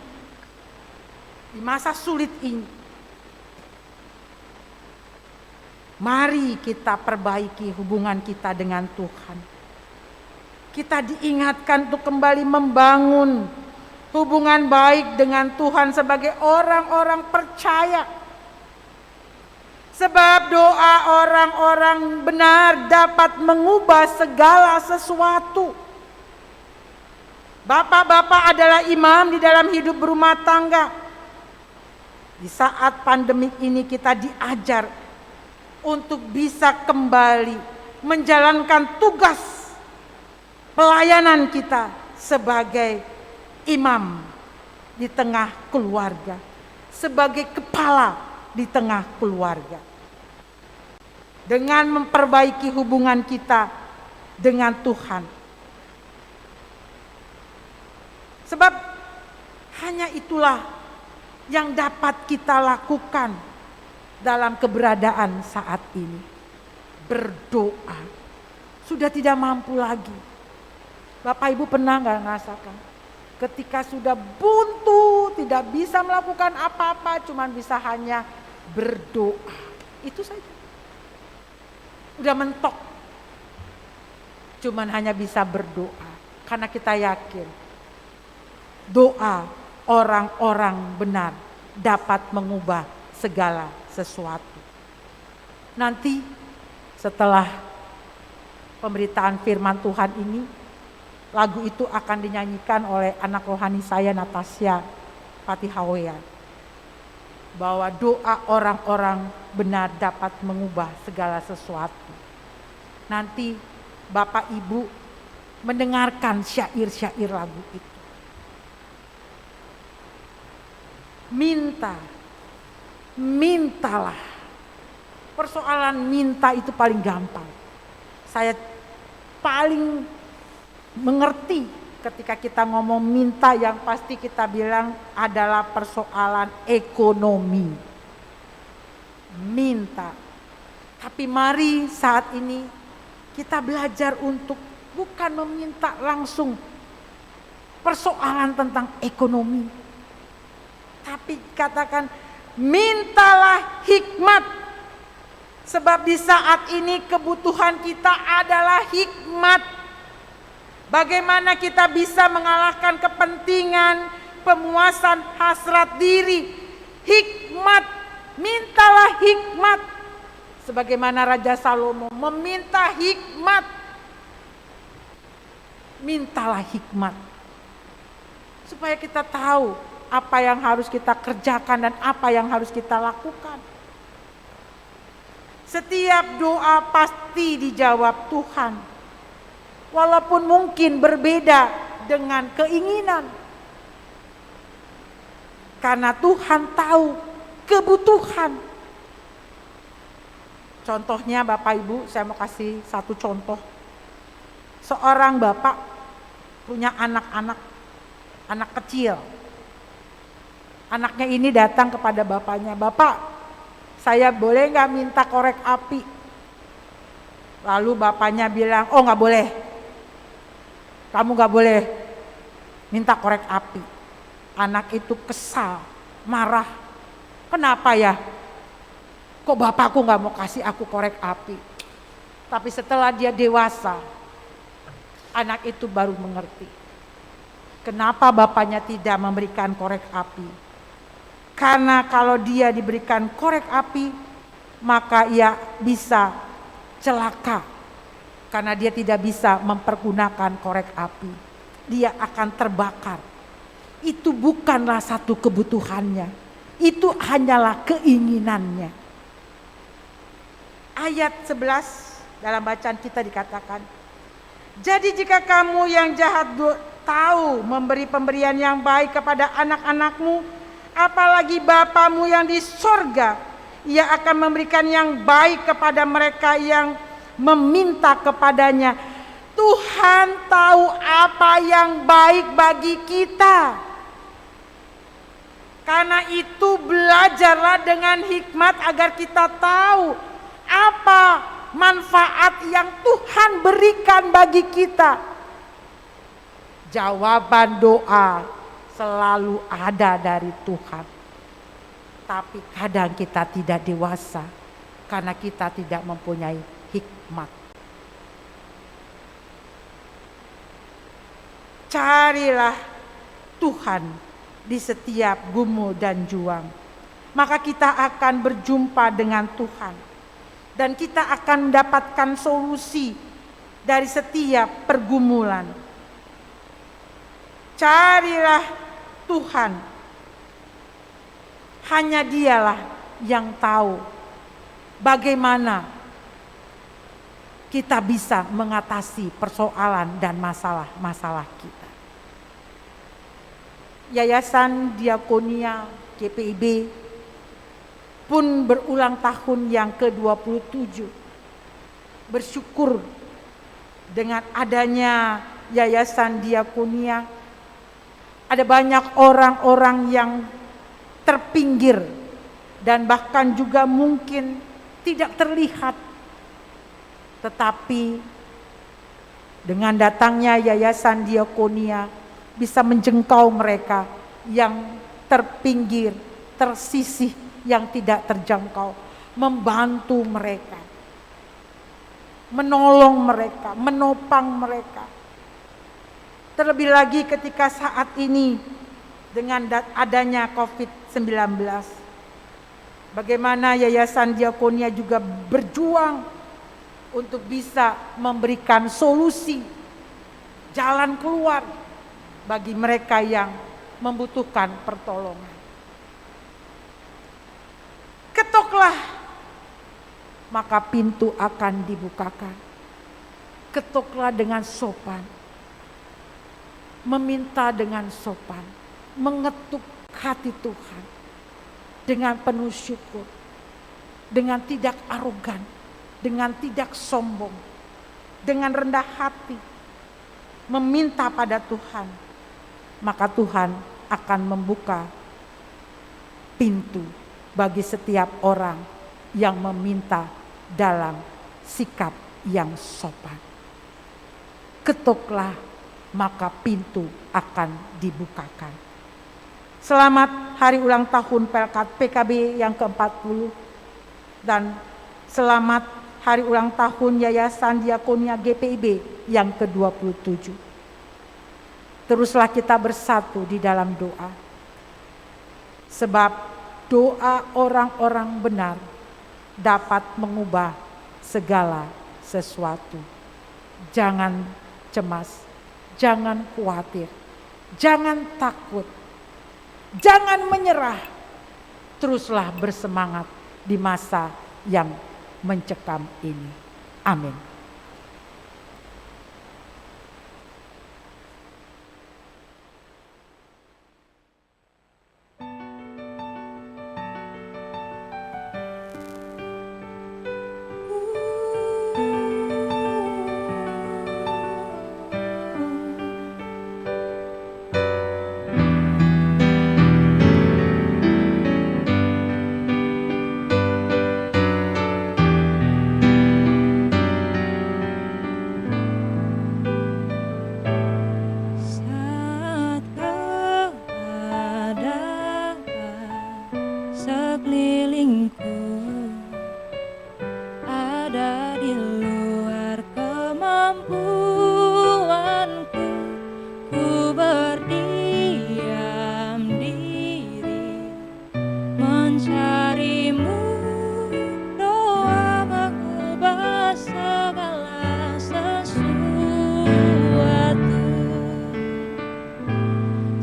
di masa sulit ini. Mari kita perbaiki hubungan kita dengan Tuhan. Kita diingatkan untuk kembali membangun hubungan baik dengan Tuhan sebagai orang-orang percaya. Sebab doa orang-orang benar dapat mengubah segala sesuatu. Bapak-bapak adalah imam di dalam hidup berumah tangga. Di saat pandemik ini kita diajar untuk bisa kembali menjalankan tugas pelayanan kita sebagai imam di tengah keluarga, sebagai kepala di tengah keluarga. Dengan memperbaiki hubungan kita dengan Tuhan. Sebab hanya itulah yang dapat kita lakukan dalam keberadaan saat ini. Berdoa. Sudah tidak mampu lagi. Bapak Ibu pernah gak ngerasakan? Ketika sudah buntu, tidak bisa melakukan apa-apa, cuman bisa hanya berdoa. Itu saja. Udah mentok. Cuman hanya bisa berdoa. Karena kita yakin doa orang-orang benar dapat mengubah segala sesuatu. Nanti setelah pemberitaan firman Tuhan ini, lagu itu akan dinyanyikan oleh anak rohani saya Natasha Patihawea. Bahwa doa orang-orang benar dapat mengubah segala sesuatu. Nanti Bapak Ibu mendengarkan syair-syair lagu itu. Mintalah. Persoalan minta itu paling gampang. Saya paling mengerti ketika kita ngomong minta, yang pasti kita bilang adalah persoalan ekonomi. Minta. Tapi mari saat ini kita belajar untuk bukan meminta langsung persoalan tentang ekonomi. Tapi katakan, mintalah hikmat. Sebab di saat ini kebutuhan kita adalah hikmat. Bagaimana kita bisa mengalahkan kepentingan, pemuasan hasrat diri. Hikmat, mintalah hikmat. Sebagaimana Raja Salomo meminta hikmat. Mintalah hikmat. Supaya kita tahu apa yang harus kita kerjakan dan apa yang harus kita lakukan. Setiap doa pasti dijawab Tuhan. Walaupun mungkin berbeda dengan keinginan. Karena Tuhan tahu kebutuhan. Contohnya Bapak Ibu, saya mau kasih satu contoh. Seorang bapak punya anak-anak kecil. Anaknya ini datang kepada bapaknya, "Bapak, saya boleh gak minta korek api?" Lalu bapaknya bilang, "Oh gak boleh, kamu gak boleh minta korek api." Anak itu kesal, marah. "Kenapa ya? Kok bapakku gak mau kasih aku korek api?" Tapi setelah dia dewasa, anak itu baru mengerti kenapa bapaknya tidak memberikan korek api. Karena kalau dia diberikan korek api, maka ia bisa celaka. Karena dia tidak bisa mempergunakan korek api, dia akan terbakar. Itu bukanlah satu kebutuhannya, itu hanyalah keinginannya. Ayat 11 dalam bacaan kita dikatakan, "Jadi jika kamu yang jahat tahu memberi pemberian yang baik kepada anak-anakmu, apalagi Bapamu yang di sorga, Ia akan memberikan yang baik kepada mereka yang meminta kepadanya." Tuhan tahu apa yang baik bagi kita. Karena itu belajarlah dengan hikmat agar kita tahu apa manfaat yang Tuhan berikan bagi kita. Jawaban doa selalu ada dari Tuhan. Tapi kadang kita tidak dewasa karena kita tidak mempunyai hikmat. Carilah Tuhan di setiap gumul dan juang, maka kita akan berjumpa dengan Tuhan. Dan kita akan mendapatkan solusi dari setiap pergumulan. Carilah Tuhan. Hanya Dialah yang tahu bagaimana kita bisa mengatasi persoalan dan masalah-masalah kita. Yayasan Diakonia GPIB pun berulang tahun yang ke-27. Bersyukur dengan adanya Yayasan Diakonia, ada banyak orang-orang yang terpinggir dan bahkan juga mungkin tidak terlihat. Tetapi dengan datangnya Yayasan Diakonia bisa menjangkau mereka yang terpinggir, tersisih, yang tidak terjangkau, membantu mereka, menolong mereka, menopang mereka. Terlebih lagi ketika saat ini dengan adanya COVID-19, bagaimana Yayasan Diakonia juga berjuang untuk bisa memberikan solusi, jalan keluar bagi mereka yang membutuhkan pertolongan. Ketoklah, maka pintu akan dibukakan. Ketoklah dengan sopan, meminta dengan sopan, mengetuk hati Tuhan dengan penuh syukur, dengan tidak arogan, dengan tidak sombong, dengan rendah hati, meminta pada Tuhan, maka Tuhan akan membuka pintu bagi setiap orang yang meminta dalam sikap yang sopan. Ketoklah, maka pintu akan dibukakan. Selamat hari ulang tahun PKB yang ke-40 dan selamat hari ulang tahun Yayasan Diakonia GPIB yang ke-27. Teruslah kita bersatu di dalam doa. Sebab doa orang-orang benar dapat mengubah segala sesuatu. Jangan cemas, jangan khawatir, jangan takut, jangan menyerah. Teruslah bersemangat di masa yang mencekam ini. Amin. Saat keadaan sekelilingku ada di luar kemampuanku, ku berdiam diri mencarimu. Doa mengubah segala sesuatu.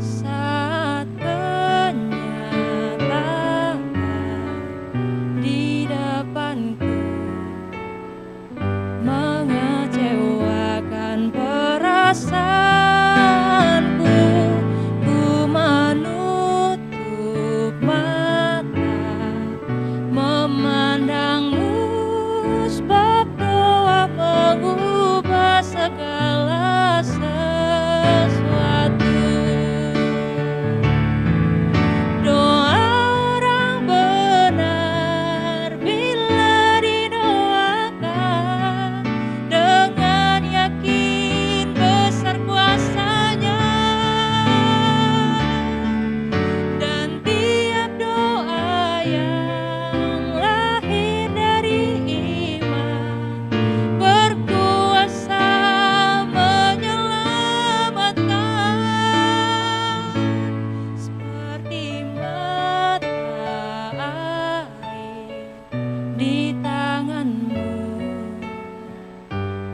Saat kenyataan di depanku mengecewakan perasaanku, ku menutup mata memandangmu, sebab doa mengubah segala sesuatu. Doa orang benar bila didoakan dengan yakin besar kuasa-Nya, dan tiap doa yang lahir dari iman berkuasa menyelamatkan. Seperti mata air di tanganmu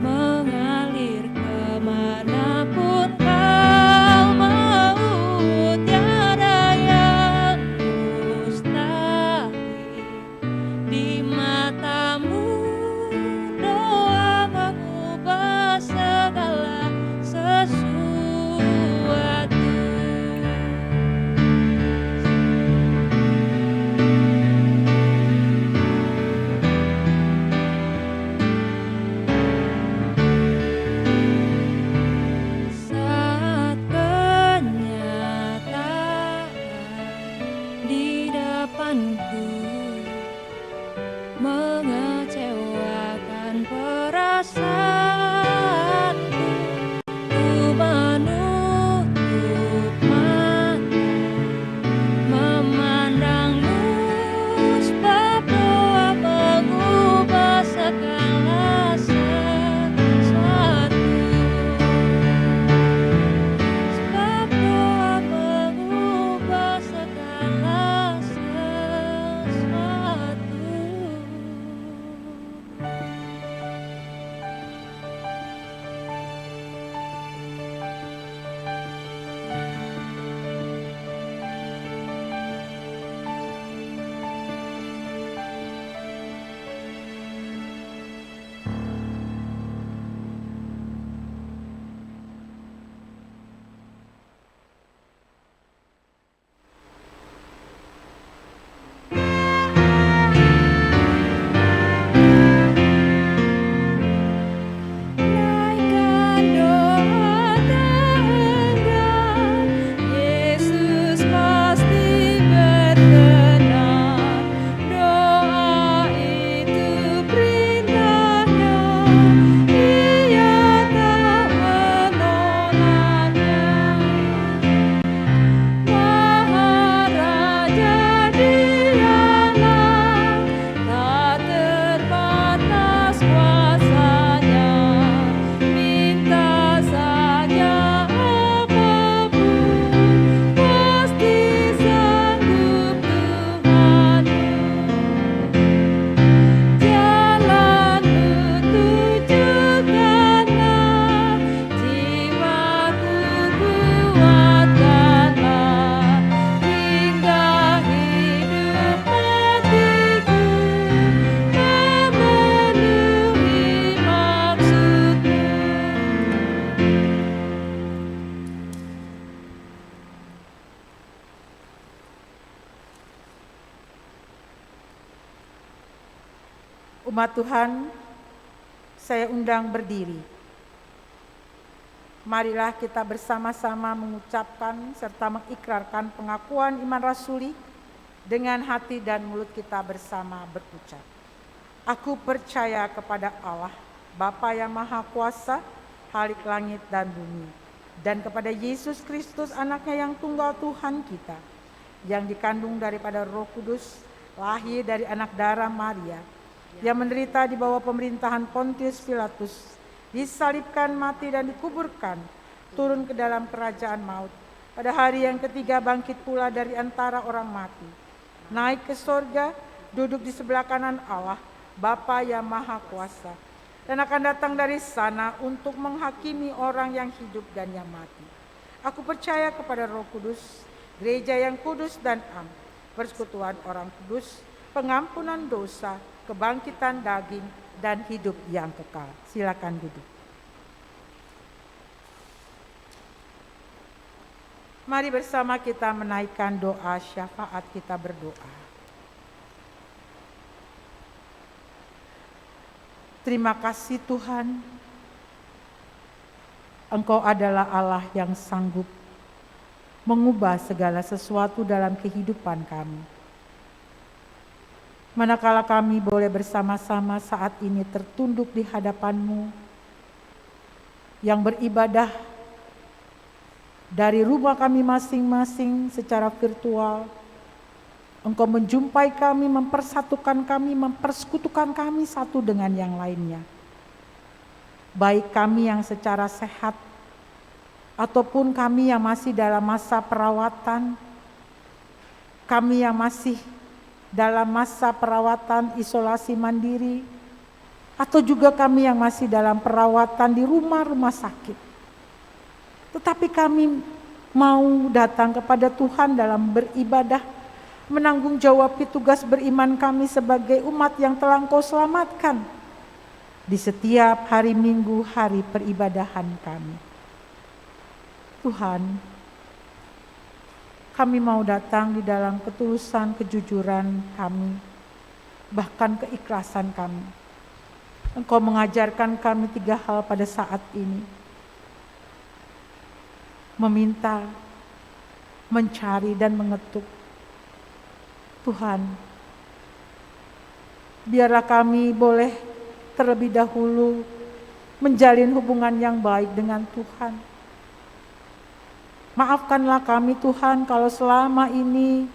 mengalir kemanapun kau mau, tiada yang mustahil di matamu. Doa mengubah segala sesuatu. Saat kenyataan di depanku mengecewakan perasaanku, ku menutup mata memandangmu, sebab doa mengubah segala sesuatu. Sebab doa mengubah segala sesuatu. Umat Tuhan, saya undang berdiri. Marilah kita bersama-sama mengucapkan serta mengikrarkan pengakuan iman rasuli dengan hati dan mulut kita bersama berucap. Aku percaya kepada Allah, Bapa yang Maha Kuasa, Khalik langit dan bumi, dan kepada Yesus Kristus, anaknya yang tunggal Tuhan kita, yang dikandung daripada Roh Kudus, lahir dari anak darah Maria, yang menderita di bawah pemerintahan Pontius Pilatus, disalibkan, mati dan dikuburkan, turun ke dalam kerajaan maut. Pada hari yang ketiga bangkit pula dari antara orang mati, naik ke sorga, duduk di sebelah kanan Allah, Bapa yang Maha Kuasa, dan akan datang dari sana untuk menghakimi orang yang hidup dan yang mati. Aku percaya kepada Roh Kudus, gereja yang kudus dan am, persekutuan orang kudus, pengampunan dosa, kebangkitan daging, dan hidup yang kekal. Silakan duduk. Mari bersama kita menaikkan doa syafaat, kita berdoa. Terima kasih Tuhan, Engkau adalah Allah yang sanggup mengubah segala sesuatu dalam kehidupan kami. Manakala kami boleh bersama-sama saat ini tertunduk di hadapan-Mu, yang beribadah dari rumah kami masing-masing secara virtual, Engkau menjumpai kami, mempersatukan kami, mempersekutukan kami satu dengan yang lainnya. Baik kami yang secara sehat, ataupun kami yang masih dalam masa perawatan, kami yang masih dalam masa perawatan isolasi mandiri, atau juga kami yang masih dalam perawatan di rumah-rumah sakit. Tetapi kami mau datang kepada Tuhan dalam beribadah, menanggung jawab tugas beriman kami sebagai umat yang telah Engkau selamatkan di setiap hari Minggu, hari peribadahan kami. Tuhan, kami mau datang di dalam ketulusan, kejujuran kami, bahkan keikhlasan kami. Engkau mengajarkan kami 3 hal pada saat ini. Meminta, mencari, dan mengetuk. Tuhan, biarlah kami boleh terlebih dahulu menjalin hubungan yang baik dengan Tuhan. Maafkanlah kami Tuhan kalau selama ini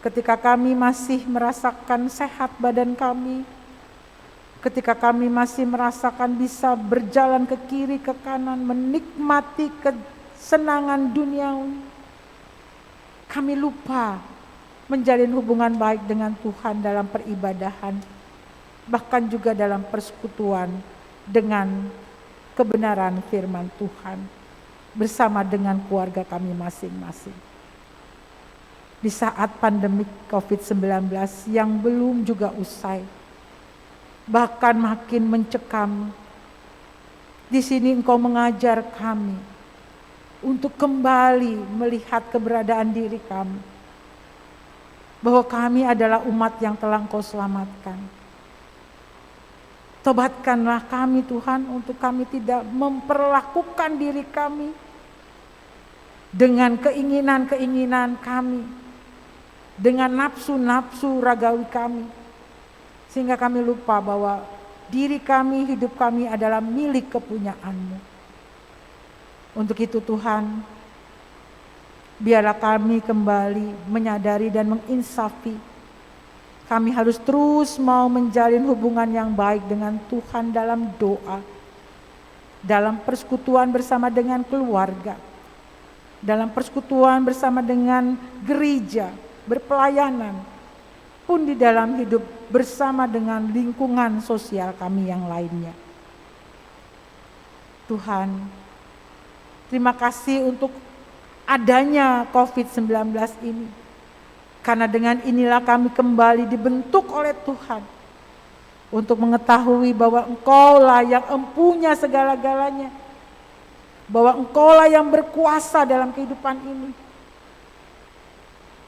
ketika kami masih merasakan sehat badan kami, ketika kami masih merasakan bisa berjalan ke kiri ke kanan, menikmati kesenangan duniawi, kami lupa menjalin hubungan baik dengan Tuhan dalam peribadahan, bahkan juga dalam persekutuan dengan kebenaran firman Tuhan bersama dengan keluarga kami masing-masing. Di saat pandemi COVID-19 yang belum juga usai, bahkan makin mencekam, di sini Engkau mengajar kami untuk kembali melihat keberadaan diri kami, bahwa kami adalah umat yang telah Engkau selamatkan. Tobatkanlah kami Tuhan untuk kami tidak memperlakukan diri kami dengan keinginan-keinginan kami, dengan nafsu-nafsu ragawi kami, sehingga kami lupa bahwa diri kami, hidup kami adalah milik kepunyaan-Mu. Untuk itu Tuhan, biarlah kami kembali menyadari dan menginsafi. Kami harus terus mau menjalin hubungan yang baik dengan Tuhan dalam doa, dalam persekutuan bersama dengan keluarga, dalam persekutuan bersama dengan gereja, berpelayanan, pun di dalam hidup bersama dengan lingkungan sosial kami yang lainnya. Tuhan, terima kasih untuk adanya COVID-19 ini. Karena dengan inilah kami kembali dibentuk oleh Tuhan untuk mengetahui bahwa Engkaulah yang empunya segala-galanya, bahwa Engkaulah yang berkuasa dalam kehidupan ini.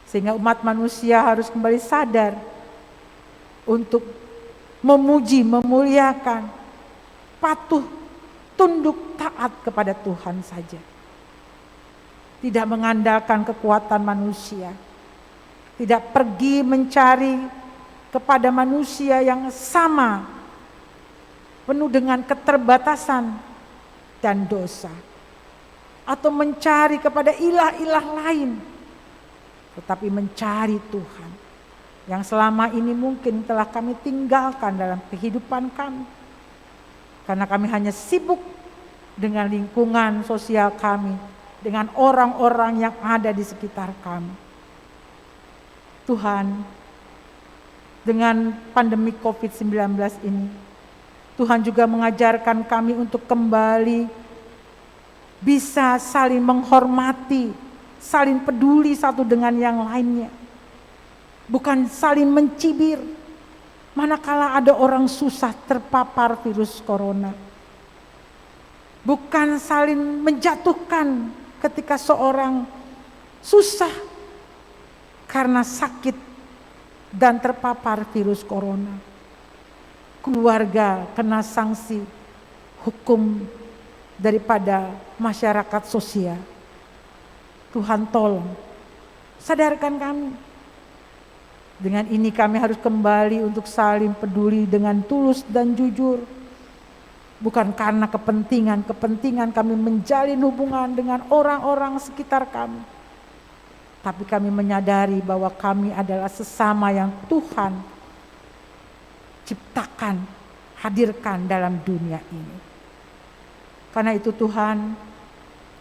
Sehingga umat manusia harus kembali sadar untuk memuji, memuliakan, patuh, tunduk, taat kepada Tuhan saja. Tidak mengandalkan kekuatan manusia, tidak pergi mencari kepada manusia yang sama, penuh dengan keterbatasan dan dosa, atau mencari kepada ilah-ilah lain, tetapi mencari Tuhan yang selama ini mungkin telah kami tinggalkan dalam kehidupan kami, karena kami hanya sibuk dengan lingkungan sosial kami, dengan orang-orang yang ada di sekitar kami. Tuhan, dengan pandemi COVID-19 ini, Tuhan juga mengajarkan kami untuk kembali bisa saling menghormati, saling peduli satu dengan yang lainnya. Bukan saling mencibir manakala ada orang susah terpapar virus corona. Bukan saling menjatuhkan ketika seorang susah karena sakit dan terpapar virus corona. Keluarga kena sanksi hukum daripada masyarakat sosial. Tuhan tolong, sadarkan kami. Dengan ini kami harus kembali untuk saling peduli dengan tulus dan jujur. Bukan karena kepentingan kami menjalin hubungan dengan orang-orang sekitar kami. Tapi kami menyadari bahwa kami adalah sesama yang Tuhan ciptakan, hadirkan dalam dunia ini. Karena itu Tuhan,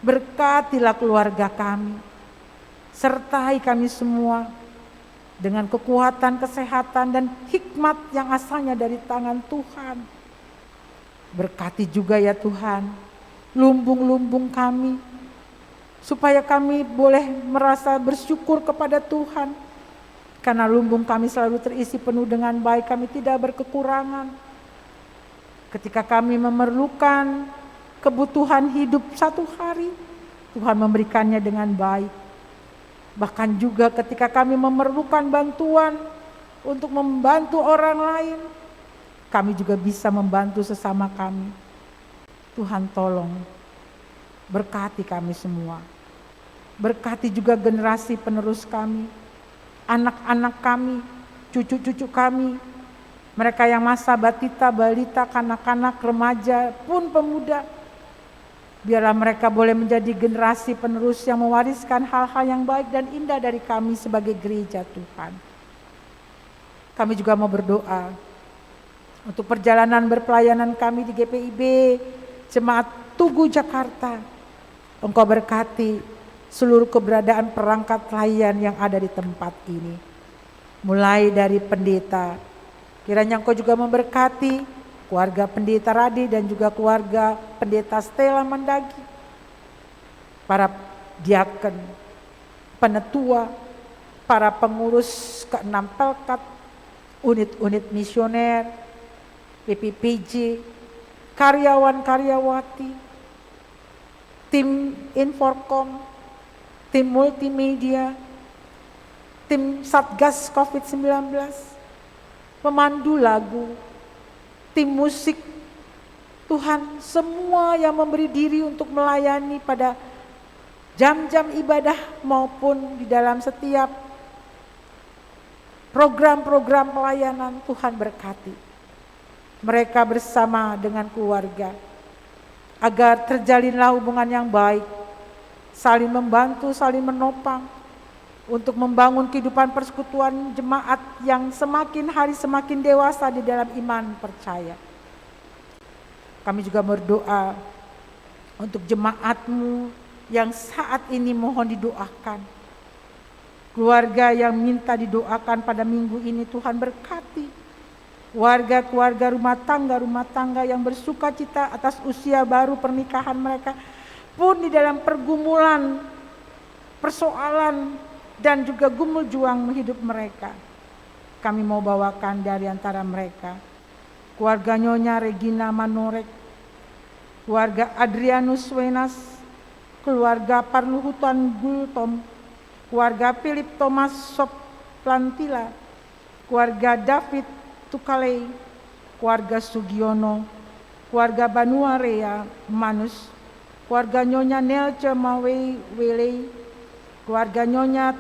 berkatilah keluarga kami, sertai kami semua dengan kekuatan, kesehatan, dan hikmat yang asalnya dari tangan Tuhan. Berkati juga ya Tuhan, lumbung-lumbung kami, supaya kami boleh merasa bersyukur kepada Tuhan. Karena lumbung kami selalu terisi penuh dengan baik, kami tidak berkekurangan. Ketika kami memerlukan kebutuhan hidup satu hari, Tuhan memberikannya dengan baik. Bahkan juga ketika kami memerlukan bantuan untuk membantu orang lain, kami juga bisa membantu sesama kami. Tuhan tolong, berkati kami semua. Berkati juga generasi penerus kami, anak-anak kami, cucu-cucu kami, mereka yang masa batita, balita, kanak-kanak, remaja, pun pemuda. Biarlah mereka boleh menjadi generasi penerus yang mewariskan hal-hal yang baik dan indah dari kami sebagai gereja Tuhan. Kami juga mau berdoa untuk perjalanan berpelayanan kami di GPIB, Jemaat Tugu Jakarta. Engkau berkati seluruh keberadaan perangkat layan yang ada di tempat ini. Mulai dari pendeta, kiranya Engkau juga memberkati keluarga pendeta Radi dan juga keluarga pendeta Stella Mandagi, para diaken, penetua, para pengurus ke-6 Pelkat, unit-unit misioner, PPPJ, karyawan-karyawati, tim Inforkom, tim multimedia, tim Satgas COVID-19, pemandu lagu, tim musik. Tuhan, semua yang memberi diri untuk melayani pada jam-jam ibadah maupun di dalam setiap program-program pelayanan, Tuhan berkati mereka bersama dengan keluarga, agar terjalinlah hubungan yang baik, saling membantu, saling menopang, untuk membangun kehidupan persekutuan jemaat yang semakin hari semakin dewasa di dalam iman percaya. Kami juga berdoa untuk jemaat-Mu yang saat ini mohon didoakan. Keluarga yang minta didoakan pada minggu ini, Tuhan berkati. Keluarga-keluarga rumah tangga yang bersuka cita atas usia baru pernikahan mereka, pun di dalam pergumulan, persoalan, dan juga gumul juang hidup mereka. Kami mau bawakan dari antara mereka keluarga Nyonya Regina Manorek, keluarga Adrianus Wenas, keluarga Parluhutan Gultom, keluarga Philip Thomas Soplantila, keluarga David Tukalei, keluarga Sugiono, keluarga Banuarea Manus, keluarga Nyonya Nelce Mawei Welei, keluarga Nyonya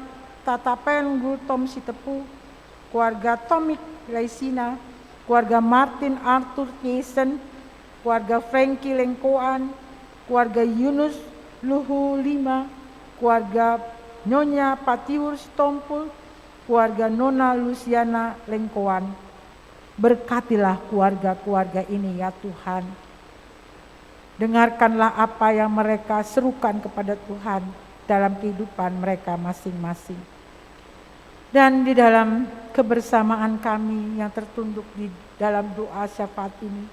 Tatapen Gultom Sitepu, keluarga Tomik Raisina, keluarga Martin Arthur Nielsen, keluarga Frankie Lengkoan, keluarga Yunus Luhu Lima, keluarga Nyonya Patiur Stompul, keluarga Nona Luciana Lengkoan. Berkatilah keluarga-keluarga ini ya Tuhan. Dengarkanlah apa yang mereka serukan kepada Tuhan dalam kehidupan mereka masing-masing. Dan di dalam kebersamaan kami yang tertunduk di dalam doa syafaat ini,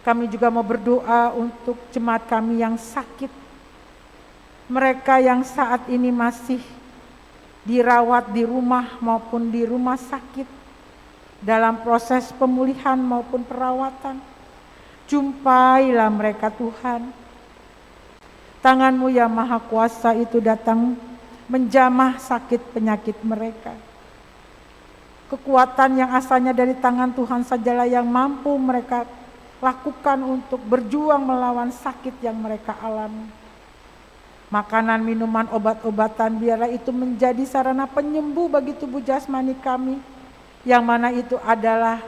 kami juga mau berdoa untuk jemaat kami yang sakit, mereka yang saat ini masih dirawat di rumah maupun di rumah sakit, dalam proses pemulihan maupun perawatan. Jumpailah mereka Tuhan. Tangan-Mu yang Maha Kuasa itu datang menjamah sakit penyakit mereka. Kekuatan yang asalnya dari tangan Tuhan sajalah yang mampu mereka lakukan untuk berjuang melawan sakit yang mereka alami. Makanan, minuman, obat-obatan, biarlah itu menjadi sarana penyembuh bagi tubuh jasmani kami, yang mana itu adalah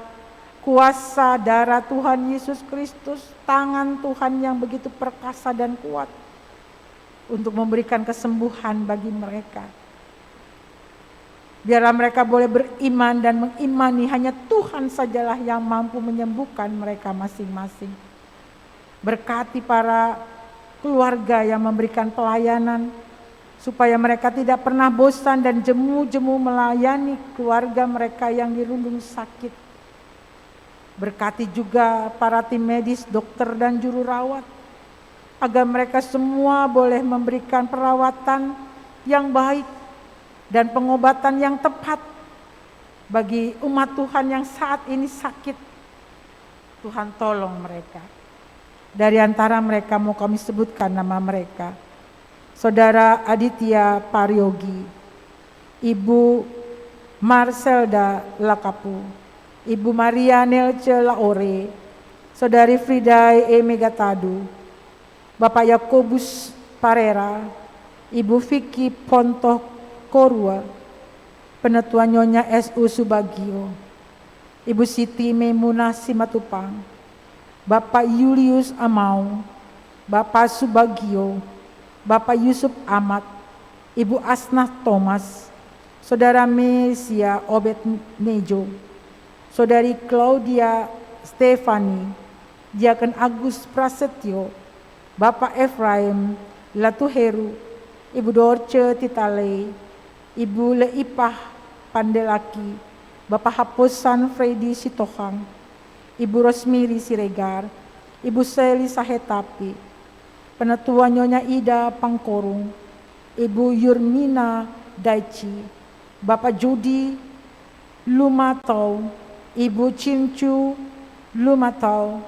kuasa darah Tuhan Yesus Kristus, tangan Tuhan yang begitu perkasa dan kuat untuk memberikan kesembuhan bagi mereka. Biarlah mereka boleh beriman dan mengimani hanya Tuhan sajalah yang mampu menyembuhkan mereka masing-masing. Berkati para keluarga yang memberikan pelayanan, supaya mereka tidak pernah bosan dan jemu-jemu melayani keluarga mereka yang dirundung sakit. Berkati juga para tim medis, dokter dan juru rawat, agar mereka semua boleh memberikan perawatan yang baik dan pengobatan yang tepat bagi umat Tuhan yang saat ini sakit. Tuhan tolong mereka. Dari antara mereka mau kami sebutkan nama mereka. Saudara Aditya Paryogi, Ibu Marcelda Lakapu, Ibu Maria Nelce Laore, Saudari Friday E. Megatadu, Bapak Yakobus Parera, Ibu Vicky Pontoh Korua, Penetua Nyonya S.U. Subagio, Ibu Siti Memunah Simatupang, Bapak Julius Amau, Bapak Subagio, Bapak Yusuf Ahmad, Ibu Asnah Thomas, Saudara Mesia Obed Nejo, Saudari Claudia Stefani, Diaken Agus Prasetyo, Bapak Efraim Latuheru, Ibu Dorce Titale, Ibu Leipah Pandelaki, Bapak Hapusan Freddy Sitohang, Ibu Rosmiri Siregar, Ibu Seli Sahetapi, Penetua Nyonya Ida Pangkorung, Ibu Yurmina Daici, Bapak Judi Lumatau, Ibu Cincu Lumatau,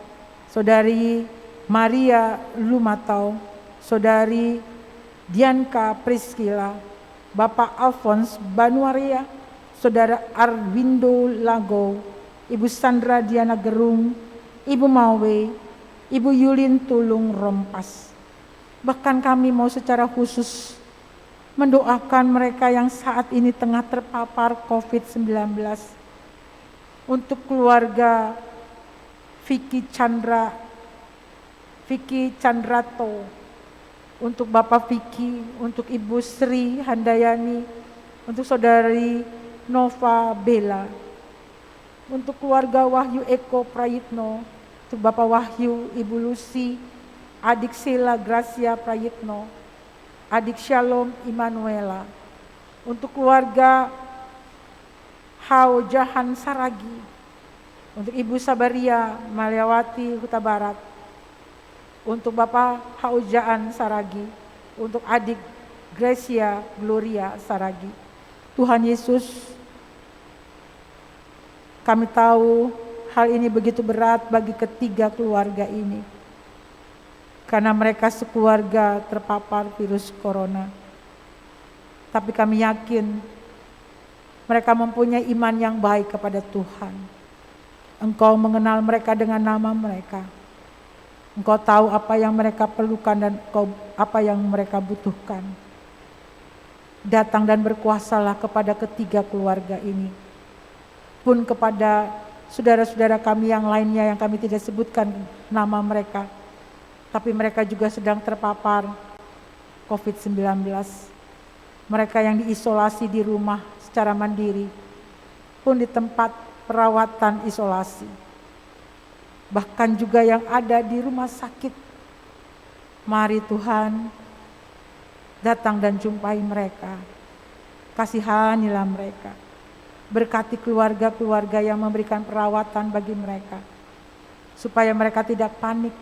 Saudari Maria Lumatau, Saudari Dianka Priscila, Bapak Alphonse Banuaria, Saudara Arvindo Lago, Ibu Sandra Diana Gerung, Ibu Mawe, Ibu Yulin Tulung Rompas. Bahkan kami mau secara khusus mendoakan mereka yang saat ini tengah terpapar COVID-19. Untuk keluarga Vicky Chandrato, untuk Bapak Vicky, untuk Ibu Sri Handayani, untuk Saudari Nova Bella, untuk keluarga Wahyu Eko Prayitno, untuk Bapak Wahyu, Ibu Lucy, adik Sheila Gracia Prayitno, adik Shalom Immanuela, untuk keluarga Hao Jahan Saragi, untuk Ibu Sabaria Malyawati Huta Barat, untuk Bapak Hao Jahan Saragi, untuk adik Gracia Gloria Saragi. Tuhan Yesus, kami tahu hal ini begitu berat bagi ketiga keluarga ini, karena mereka sekeluarga terpapar virus corona. Tapi kami yakin mereka mempunyai iman yang baik kepada Tuhan. Engkau mengenal mereka dengan nama mereka. Engkau tahu apa yang mereka perlukan dan apa yang mereka butuhkan. Datang dan berkuasalah kepada ketiga keluarga ini. Pun kepada saudara-saudara kami yang lainnya yang kami tidak sebutkan nama mereka. Tapi mereka juga sedang terpapar COVID-19. Mereka yang diisolasi di rumah secara mandiri. Pun di tempat perawatan isolasi. Bahkan juga yang ada di rumah sakit. Mari Tuhan datang dan jumpai mereka. Kasihanilah mereka. Berkati keluarga-keluarga yang memberikan perawatan bagi mereka. Supaya mereka tidak panik.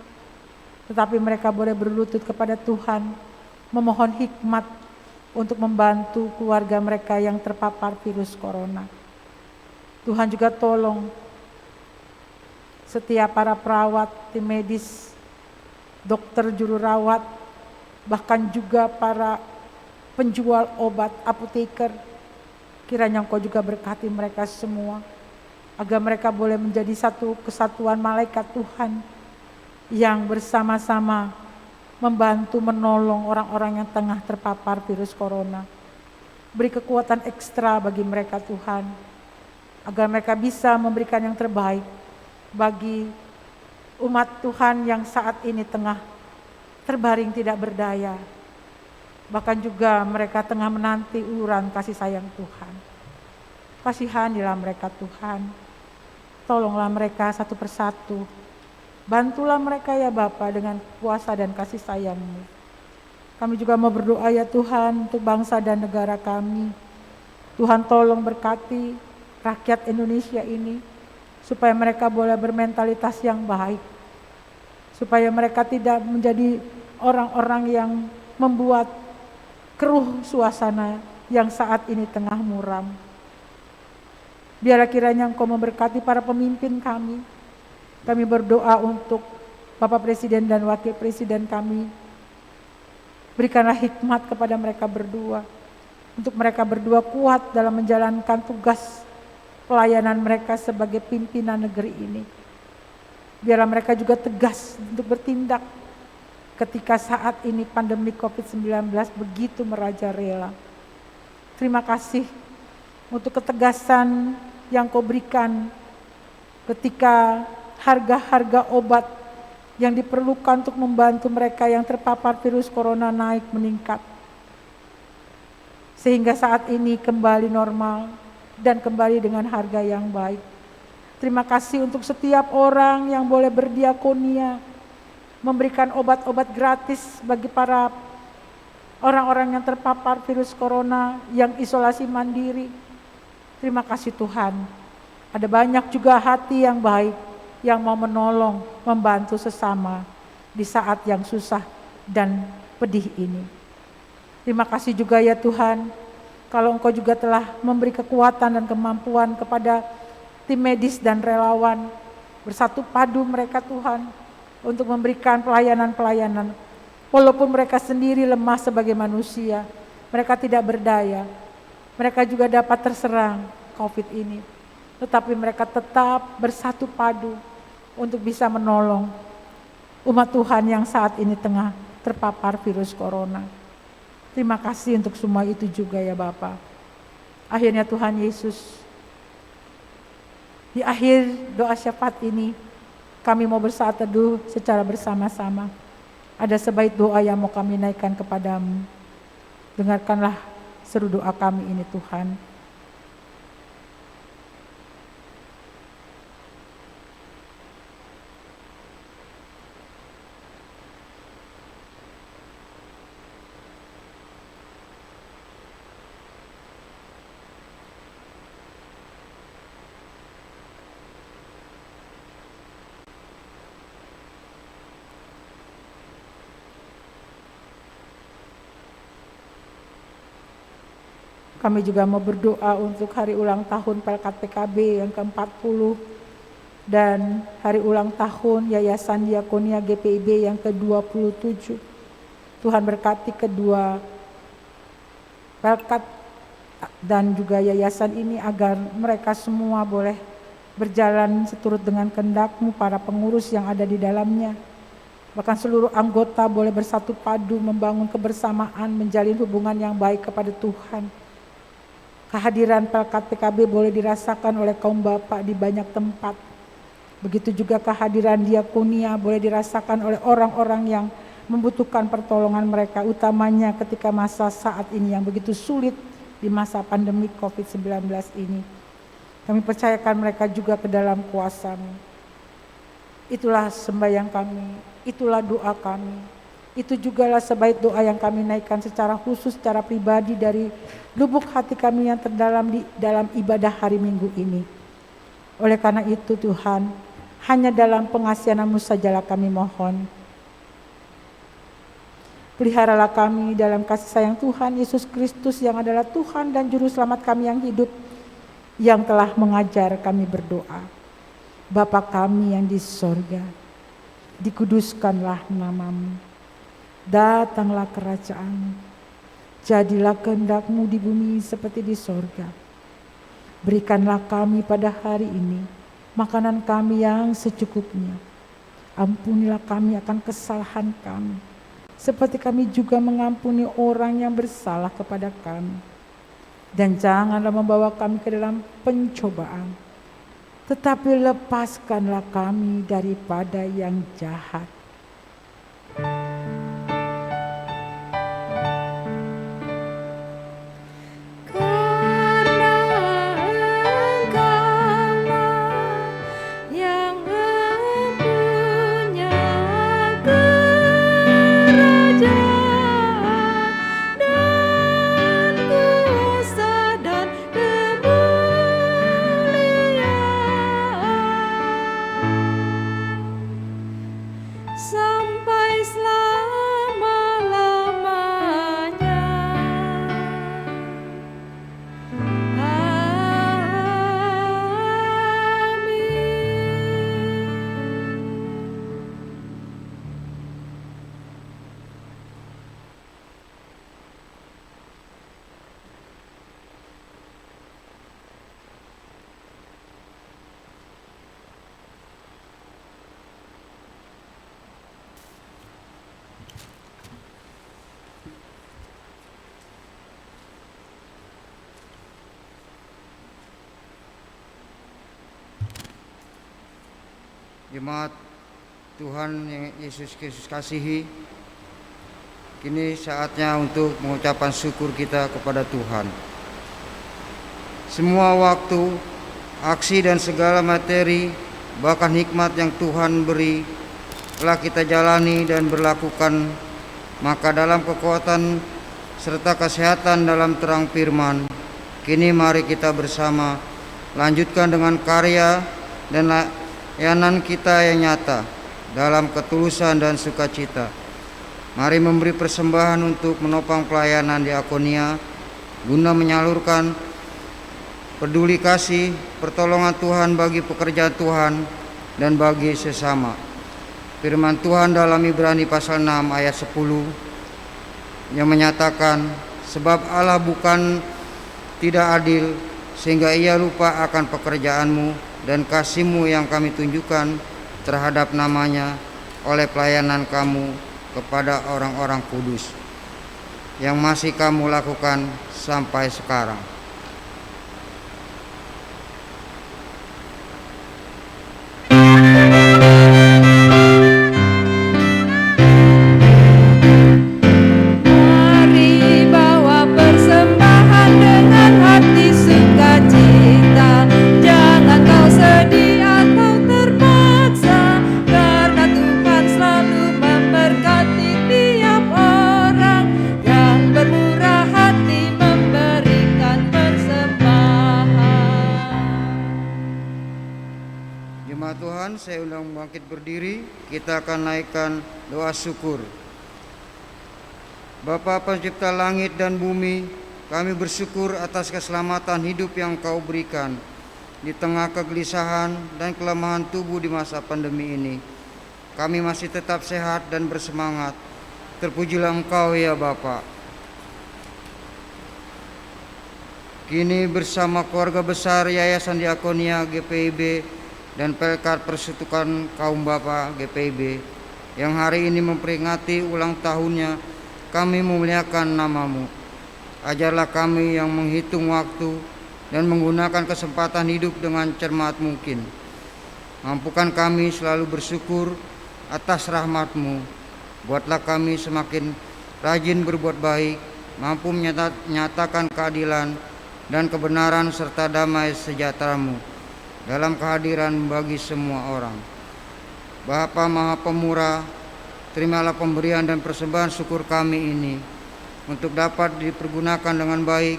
Tetapi mereka boleh berlutut kepada Tuhan. Memohon hikmat untuk membantu keluarga mereka yang terpapar virus corona. Tuhan juga tolong setiap para perawat, tim medis, dokter juru rawat, bahkan juga para penjual obat, apoteker. Kiranya Engkau juga berkati mereka semua, agar mereka boleh menjadi satu kesatuan malaikat Tuhan yang bersama-sama membantu menolong orang-orang yang tengah terpapar virus corona. Beri kekuatan ekstra bagi mereka Tuhan, agar mereka bisa memberikan yang terbaik bagi umat Tuhan yang saat ini tengah terbaring tidak berdaya. Bahkan juga mereka tengah menanti uluran kasih sayang Tuhan. Kasihanilah mereka Tuhan. Tolonglah mereka satu persatu. Bantulah mereka ya Bapa dengan kuasa dan kasih sayang-Mu. Kami juga mau berdoa ya Tuhan untuk bangsa dan negara kami. Tuhan tolong berkati rakyat Indonesia ini, supaya mereka boleh bermentalitas yang baik, supaya mereka tidak menjadi orang-orang yang membuat keruh suasana yang saat ini tengah muram. Biarlah kiranya Engkau memberkati para pemimpin kami. Kami berdoa untuk Bapak Presiden dan Wakil Presiden kami. Berikanlah hikmat kepada mereka berdua, untuk mereka berdua kuat dalam menjalankan tugas pelayanan mereka sebagai pimpinan negeri ini. Biarlah mereka juga tegas untuk bertindak ketika saat ini pandemi COVID-19 begitu merajalela. Terima kasih untuk ketegasan yang Kau berikan ketika harga-harga obat yang diperlukan untuk membantu mereka yang terpapar virus corona naik meningkat. Sehingga saat ini kembali normal dan kembali dengan harga yang baik. Terima kasih untuk setiap orang yang boleh berdiakonia, memberikan obat-obat gratis bagi para orang-orang yang terpapar virus corona yang isolasi mandiri. Terima kasih Tuhan. Ada banyak juga hati yang baik yang mau menolong, membantu sesama di saat yang susah dan pedih ini. Terima kasih juga ya Tuhan, kalau Engkau juga telah memberi kekuatan dan kemampuan kepada tim medis dan relawan, bersatu padu mereka Tuhan, untuk memberikan pelayanan-pelayanan. Walaupun mereka sendiri lemah sebagai manusia, mereka tidak berdaya, mereka juga dapat terserang COVID ini. Tetapi mereka tetap bersatu padu untuk bisa menolong umat Tuhan yang saat ini tengah terpapar virus corona. Terima kasih untuk semua itu juga ya Bapa. Akhirnya Tuhan Yesus, di akhir doa syafaat ini, kami mau bersaat teduh secara bersama-sama. Ada sebaik doa yang mau kami naikkan kepadamu. Dengarkanlah seru doa kami ini Tuhan. Kami juga mau berdoa untuk hari ulang tahun Pelkat PKB yang ke-40 dan hari ulang tahun Yayasan Diakonia GPIB yang ke-27. Tuhan berkati kedua Pelkat dan juga yayasan ini agar mereka semua boleh berjalan seturut dengan kehendak-Mu para pengurus yang ada di dalamnya. Bahkan seluruh anggota boleh bersatu padu membangun kebersamaan, menjalin hubungan yang baik kepada Tuhan. Kehadiran Pelkat PKB boleh dirasakan oleh kaum bapak di banyak tempat. Begitu juga kehadiran diakonia boleh dirasakan oleh orang-orang yang membutuhkan pertolongan mereka, utamanya ketika masa saat ini yang begitu sulit di masa pandemi COVID-19 ini. Kami percayakan mereka juga ke dalam kuasa-Mu. Itulah sembahyang kami, itulah doa kami. Itu jugalah sebaik doa yang kami naikkan secara khusus, secara pribadi dari lubuk hati kami yang terdalam di dalam ibadah hari Minggu ini. Oleh karena itu Tuhan, hanya dalam pengasihan-Mu sajalah kami mohon. Peliharalah kami dalam kasih sayang Tuhan Yesus Kristus yang adalah Tuhan dan Juru Selamat kami yang hidup, yang telah mengajar kami berdoa. Bapa kami yang di sorga, dikuduskanlah nama-Mu. Datanglah kerajaan-Mu. Jadilah kehendak-Mu di bumi seperti di sorga. Berikanlah kami pada hari ini makanan kami yang secukupnya. Ampunilah kami akan kesalahan kami, seperti kami juga mengampuni orang yang bersalah kepada kami. Dan janganlah membawa kami ke dalam pencobaan, tetapi lepaskanlah kami daripada yang jahat. Karena Engkaulah yang mempunyai kerajaan dan kuasa dan kemuliaan sampai selama-lamanya. Amin. Jemaat Tuhan yang Yesus Kristus kasihi, kini saatnya untuk mengucapkan syukur kita kepada Tuhan. Semua waktu, aksi dan segala materi, bahkan hikmat yang Tuhan beri telah kita jalani dan berlakukan. Maka dalam kekuatan serta kesehatan dalam terang firman, kini mari kita bersama lanjutkan dengan karya dan layanan kita yang nyata dalam ketulusan dan sukacita. Mari memberi persembahan untuk menopang pelayanan diakonia guna menyalurkan peduli kasih pertolongan Tuhan bagi pekerjaan Tuhan dan bagi sesama. Firman Tuhan dalam Ibrani pasal 6 ayat 10 yang menyatakan, sebab Allah bukan tidak adil sehingga Ia lupa akan pekerjaanmu dan kasih-Mu yang kami tunjukkan terhadap namanya oleh pelayanan kamu kepada orang-orang kudus yang masih kamu lakukan sampai sekarang. Mari bawa persembahan dengan hati sukacita. Jangan kau sedih atau terpaksa, karena Tuhan selalu memberkati tiap orang yang bermurah hati memberikan persembahan. Jemaat Tuhan, saya undang bangkit berdiri. Kita akan naikkan doa syukur. Bapa pencipta langit dan bumi, kami bersyukur atas keselamatan hidup yang Kau berikan di tengah kegelisahan dan kelemahan tubuh di masa pandemi ini. Kami masih tetap sehat dan bersemangat. Terpujilah Engkau ya Bapa. Kini bersama keluarga besar Yayasan Diakonia GPIB dan Pelkat Persatuan Kaum Bapa GPIB yang hari ini memperingati ulang tahunnya, kami memuliakan nama-Mu. Ajarlah kami yang menghitung waktu dan menggunakan kesempatan hidup dengan cermat mungkin. Mampukan kami selalu bersyukur atas rahmat-Mu. Buatlah kami semakin rajin berbuat baik, mampu menyatakan keadilan dan kebenaran serta damai sejahtera-Mu dalam kehadiran bagi semua orang. Bapa Maha Pemurah, terimalah pemberian dan persembahan syukur kami ini untuk dapat dipergunakan dengan baik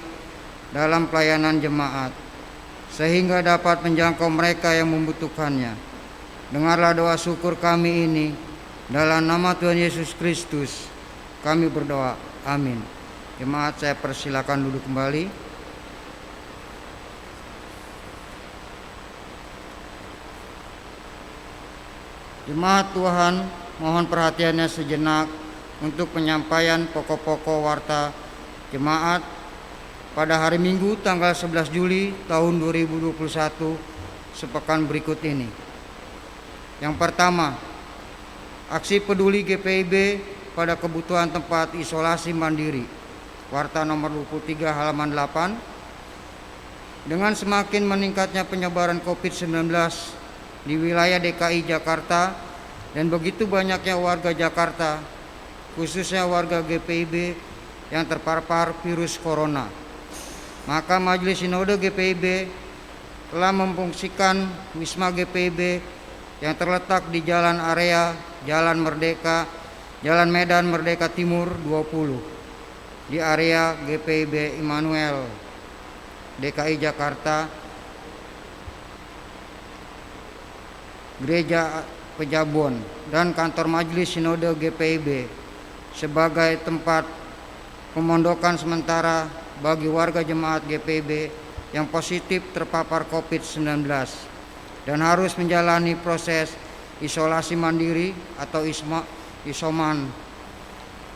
dalam pelayanan jemaat, sehingga dapat menjangkau mereka yang membutuhkannya. Dengarlah doa syukur kami ini, dalam nama Tuhan Yesus Kristus kami berdoa, amin. Jemaat, saya persilakan duduk kembali. Jemaat Tuhan, mohon perhatiannya sejenak untuk penyampaian pokok-pokok warta jemaat pada hari Minggu tanggal 11 Juli tahun 2021 sepekan berikut ini. Yang pertama, aksi peduli GPIB pada kebutuhan tempat isolasi mandiri, warta nomor 23 halaman 8. Dengan semakin meningkatnya penyebaran COVID-19 di wilayah DKI Jakarta dan begitu banyaknya warga Jakarta, khususnya warga GPIB yang terpapar virus corona, maka Majelis Sinode GPIB telah memfungsikan Wisma GPIB yang terletak di Jalan Area, Jalan Merdeka, Jalan Medan Merdeka Timur 20 di area GPIB Immanuel DKI Jakarta, Gereja Pejabon dan kantor Majelis Sinode GPIB sebagai tempat pemondokan sementara bagi warga jemaat GPIB yang positif terpapar COVID-19 dan harus menjalani proses isolasi mandiri atau isoman.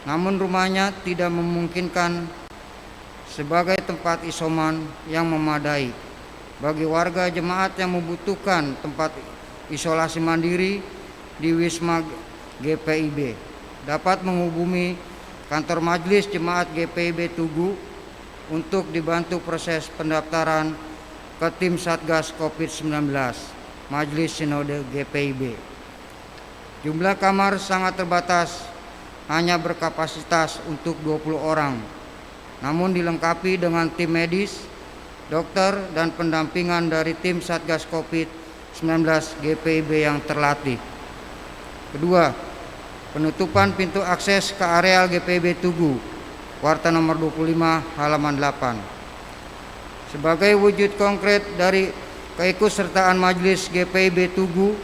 Namun rumahnya tidak memungkinkan sebagai tempat isoman yang memadai bagi warga jemaat yang membutuhkan tempat isolasi mandiri di Wisma GPIB dapat menghubungi kantor Majelis Jemaat GPIB Tugu untuk dibantu proses pendaftaran ke tim Satgas COVID-19 Majelis Sinode GPIB. Jumlah kamar sangat terbatas, hanya berkapasitas untuk 20 orang, namun dilengkapi dengan tim medis, dokter, dan pendampingan dari tim Satgas COVID-19 GPIB yang terlatih. Kedua, penutupan pintu akses ke areal GPIB Tugu, warta nomor 25 halaman 8. Sebagai wujud konkret dari keikutsertaan Majelis GPIB Tugu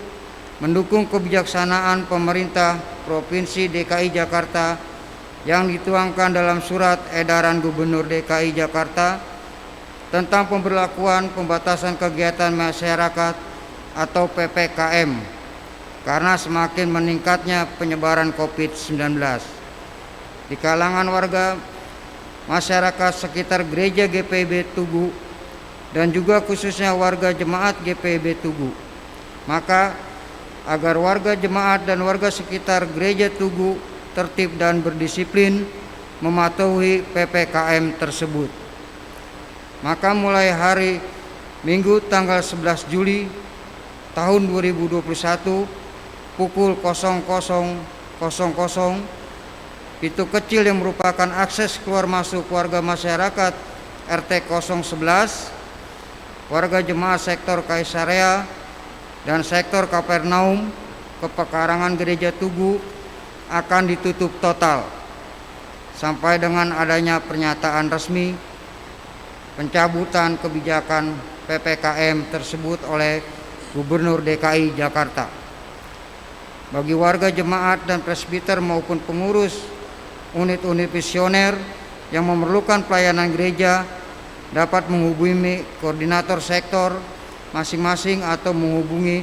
mendukung kebijaksanaan pemerintah Provinsi DKI Jakarta yang dituangkan dalam surat edaran Gubernur DKI Jakarta tentang pemberlakuan pembatasan kegiatan masyarakat atau PPKM karena semakin meningkatnya penyebaran COVID-19 di kalangan warga masyarakat sekitar gereja GPIB Tugu dan juga khususnya warga jemaat GPIB Tugu. Maka agar warga jemaat dan warga sekitar gereja Tugu tertib dan berdisiplin mematuhi PPKM tersebut. Maka mulai hari Minggu tanggal 11 Juli tahun 2021 pukul 00.00 pintu kecil yang merupakan akses keluar masuk warga masyarakat RT 011, warga jemaat sektor Kaisarea dan sektor Kapernaum ke pekarangan gereja Tugu akan ditutup total sampai dengan adanya pernyataan resmi pencabutan kebijakan PPKM tersebut oleh Gubernur DKI Jakarta. Bagi warga jemaat dan presbiter maupun pengurus unit-unit misioner yang memerlukan pelayanan gereja dapat menghubungi koordinator sektor masing-masing atau menghubungi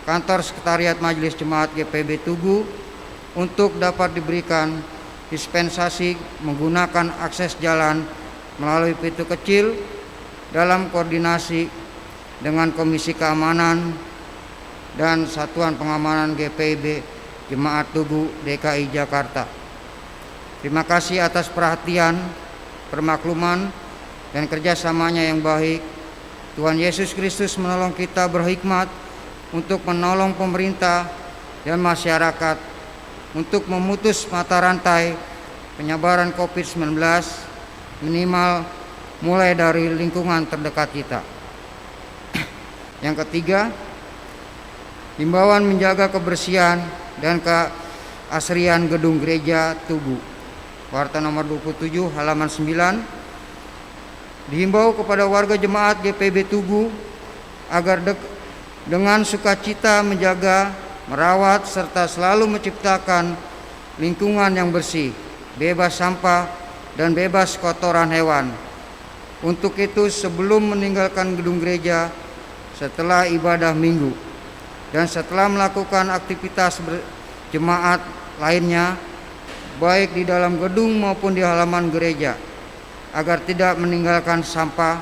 kantor sekretariat Majelis Jemaat GPIB Tugu untuk dapat diberikan dispensasi menggunakan akses jalan melalui pintu kecil dalam koordinasi dengan Komisi Keamanan dan Satuan Pengamanan GPIB Jemaat Tugu DKI Jakarta. Terima kasih atas perhatian, permakluman, dan kerjasamanya yang baik. Tuhan Yesus Kristus menolong kita berhikmat untuk menolong pemerintah dan masyarakat untuk memutus mata rantai penyebaran COVID-19 minimal mulai dari lingkungan terdekat kita. Yang ketiga, himbauan menjaga kebersihan dan keasrian gedung gereja Tugu. Warta nomor 27 halaman 9. Dihimbau kepada warga jemaat GPIB Tugu agar dengan sukacita menjaga, merawat, serta selalu menciptakan lingkungan yang bersih, bebas sampah, dan bebas kotoran hewan. Untuk itu, sebelum meninggalkan gedung gereja, setelah ibadah minggu, dan setelah melakukan aktivitas jemaat lainnya, baik di dalam gedung maupun di halaman gereja, agar tidak meninggalkan sampah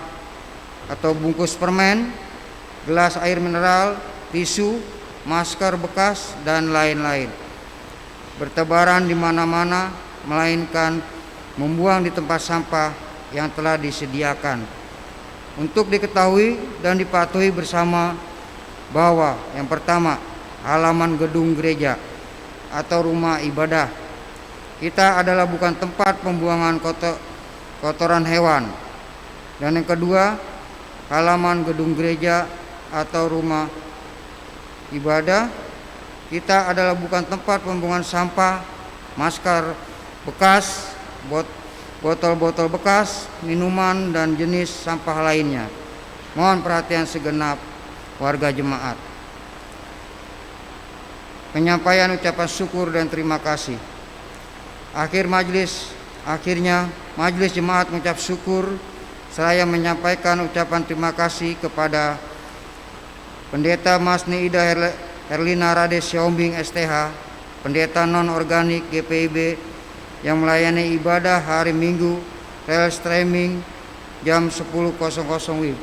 atau bungkus permen, gelas air mineral, tisu, masker bekas, dan lain-lain bertebaran di mana-mana, melainkan membuang di tempat sampah yang telah disediakan. Untuk diketahui dan dipatuhi bersama bahwa yang pertama, halaman gedung gereja atau rumah ibadah kita adalah bukan tempat pembuangan kotoran hewan. Dan yang kedua, halaman gedung gereja atau rumah ibadah kita adalah bukan tempat pembuangan sampah, masker bekas, botol-botol bekas, minuman, dan jenis sampah lainnya. Mohon perhatian segenap warga jemaat. Penyampaian ucapan syukur dan terima kasih. Akhirnya majelis jemaat mengucap syukur seraya menyampaikan ucapan terima kasih kepada Pendeta Masni Ida Herlina Rades Siombing STH, pendeta non-organik GPIB yang melayani ibadah hari Minggu real streaming jam 10.00 WIB.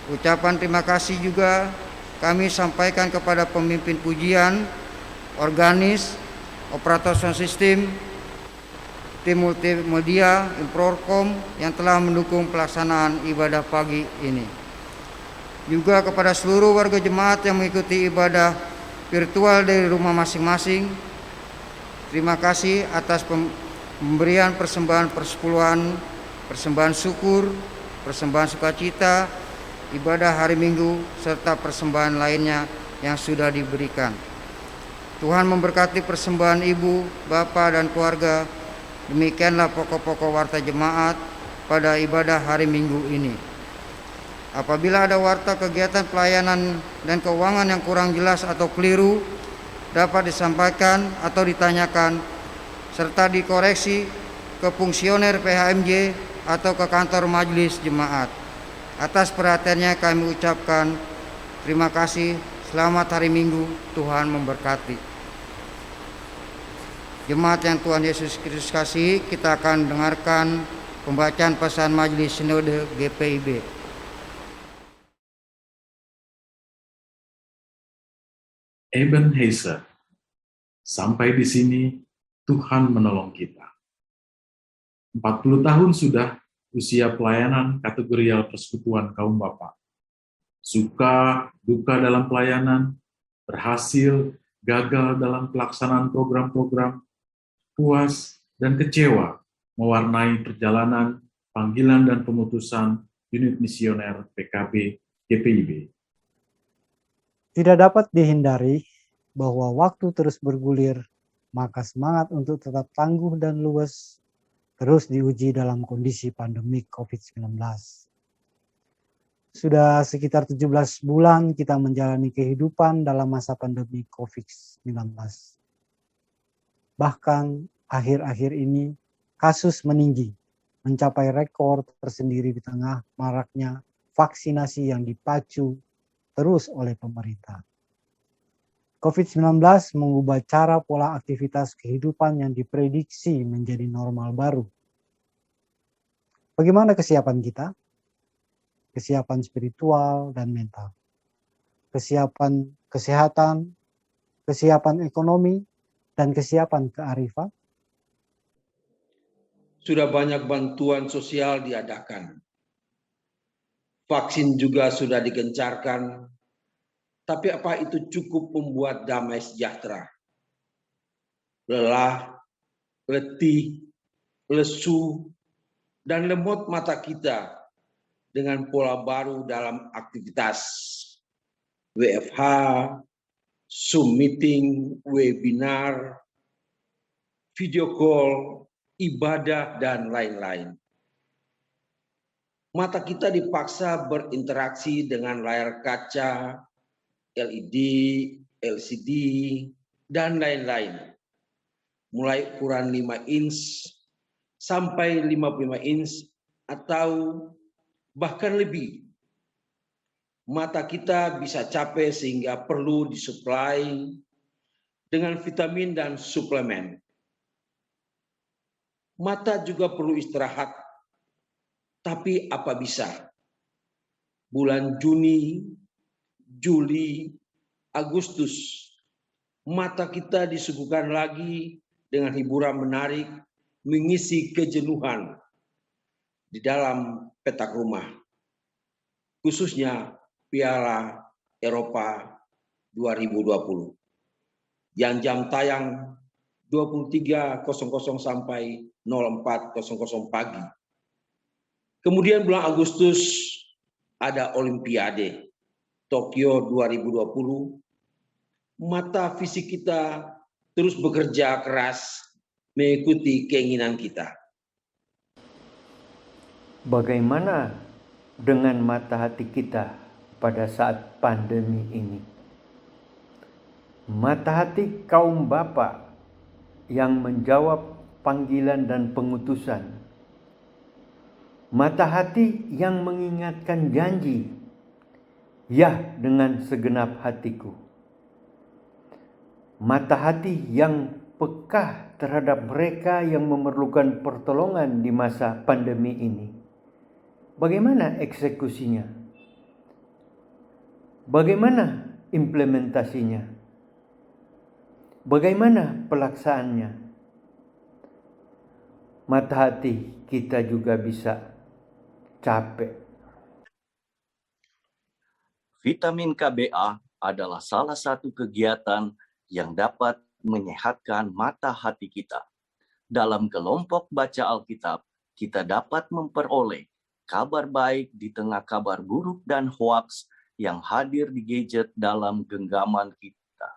Ucapan terima kasih juga kami sampaikan kepada pemimpin pujian, organis, operator sound system, tim multimedia, Improrkom yang telah mendukung pelaksanaan ibadah pagi ini. Juga kepada seluruh warga jemaat yang mengikuti ibadah virtual dari rumah masing-masing. Terima kasih atas pemberian persembahan persepuluhan, persembahan syukur, persembahan sukacita, ibadah hari Minggu, serta persembahan lainnya yang sudah diberikan. Tuhan memberkati persembahan ibu, bapak, dan keluarga. Demikianlah pokok-pokok warta jemaat pada ibadah hari Minggu ini. Apabila ada warta kegiatan pelayanan dan keuangan yang kurang jelas atau keliru, dapat disampaikan atau ditanyakan, serta dikoreksi ke fungsioner PHMJ atau ke kantor majelis jemaat. Atas perhatiannya kami ucapkan terima kasih. Selamat hari Minggu, Tuhan memberkati. Jemaat yang Tuhan Yesus Kristus kasih, kita akan dengarkan pembacaan pesan Majelis Sinode GPIB. Ebenezer, sampai di sini Tuhan menolong kita. 40 tahun sudah usia pelayanan kategorial persekutuan kaum bapak. Suka, duka dalam pelayanan, berhasil, gagal dalam pelaksanaan program-program, puas, dan kecewa mewarnai perjalanan, panggilan, dan pemutusan unit misioner PKB GPIB. Tidak dapat dihindari bahwa waktu terus bergulir, maka semangat untuk tetap tangguh dan luwes terus diuji dalam kondisi pandemi COVID-19. Sudah sekitar 17 bulan kita menjalani kehidupan dalam masa pandemi COVID-19. Bahkan akhir-akhir ini kasus meninggi, mencapai rekor tersendiri di tengah maraknya vaksinasi yang dipacu terus oleh pemerintah. COVID-19 mengubah cara pola aktivitas kehidupan yang diprediksi menjadi normal baru. Bagaimana kesiapan kita? Kesiapan spiritual dan mental, kesiapan kesehatan, kesiapan ekonomi, dan kesiapan kearifan. Sudah banyak bantuan sosial diadakan. Vaksin juga sudah digencarkan. Tapi apa itu cukup membuat damai sejahtera? Lelah, letih, lesu, dan lemot mata kita dengan pola baru dalam aktivitas WFH, Zoom meeting, webinar, video call, ibadah, dan lain-lain. Mata kita dipaksa berinteraksi dengan layar kaca, LED, LCD, dan lain-lain. Mulai ukuran 5 inch sampai 55 inch atau bahkan lebih. Mata kita bisa capek sehingga perlu disuplai dengan vitamin dan suplemen. Mata juga perlu istirahat. Tapi apa bisa? Bulan Juni, Juli, Agustus, mata kita disuguhkan lagi dengan hiburan menarik, mengisi kejenuhan di dalam petak rumah. Khususnya Piala Eropa 2020 yang jam tayang 23.00 sampai 04.00 pagi. Kemudian bulan Agustus ada Olimpiade Tokyo 2020. Mata fisik kita terus bekerja keras mengikuti keinginan kita. Bagaimana dengan mata hati kita pada saat pandemi ini? Mata hati kaum bapa yang menjawab panggilan dan pengutusan. Mata hati yang mengingatkan janji, ya dengan segenap hatiku. Mata hati yang peka terhadap mereka yang memerlukan pertolongan di masa pandemi ini. Bagaimana eksekusinya? Bagaimana implementasinya? Bagaimana pelaksanaannya? Mata hati kita juga bisa capek. Vitamin KBA adalah salah satu kegiatan yang dapat menyehatkan mata hati kita. Dalam kelompok baca Alkitab, kita dapat memperoleh kabar baik di tengah kabar buruk dan hoaks yang hadir di gadget dalam genggaman kita.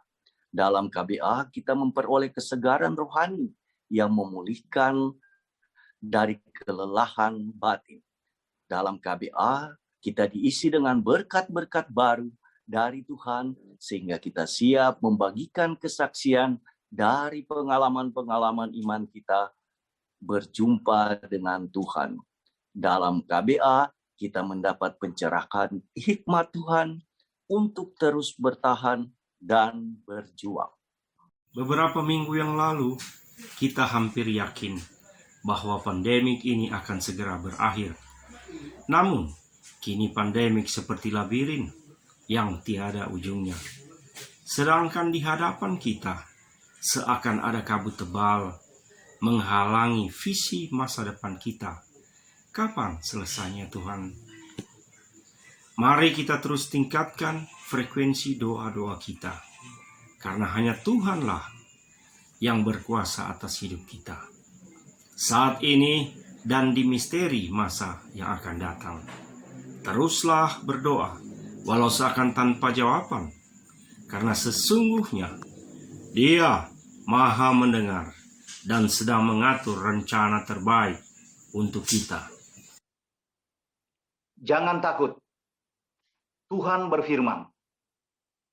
Dalam KBA, kita memperoleh kesegaran rohani yang memulihkan dari kelelahan batin. Dalam KBA, kita diisi dengan berkat-berkat baru dari Tuhan, sehingga kita siap membagikan kesaksian dari pengalaman-pengalaman iman kita berjumpa dengan Tuhan. Dalam KBA, kita mendapat pencerahan hikmat Tuhan untuk terus bertahan dan berjuang. Beberapa minggu yang lalu, kita hampir yakin bahwa pandemik ini akan segera berakhir. Namun, kini pandemik seperti labirin yang tiada ujungnya. Sedangkan di hadapan kita, seakan ada kabut tebal menghalangi visi masa depan kita. Kapan selesainya Tuhan? Mari kita terus tingkatkan frekuensi doa-doa kita. Karena hanya Tuhanlah yang berkuasa atas hidup kita. Saat ini dan di misteri masa yang akan datang. Teruslah berdoa, walau seakan tanpa jawaban. Karena sesungguhnya Dia Maha mendengar dan sedang mengatur rencana terbaik untuk kita. Jangan takut. Tuhan berfirman.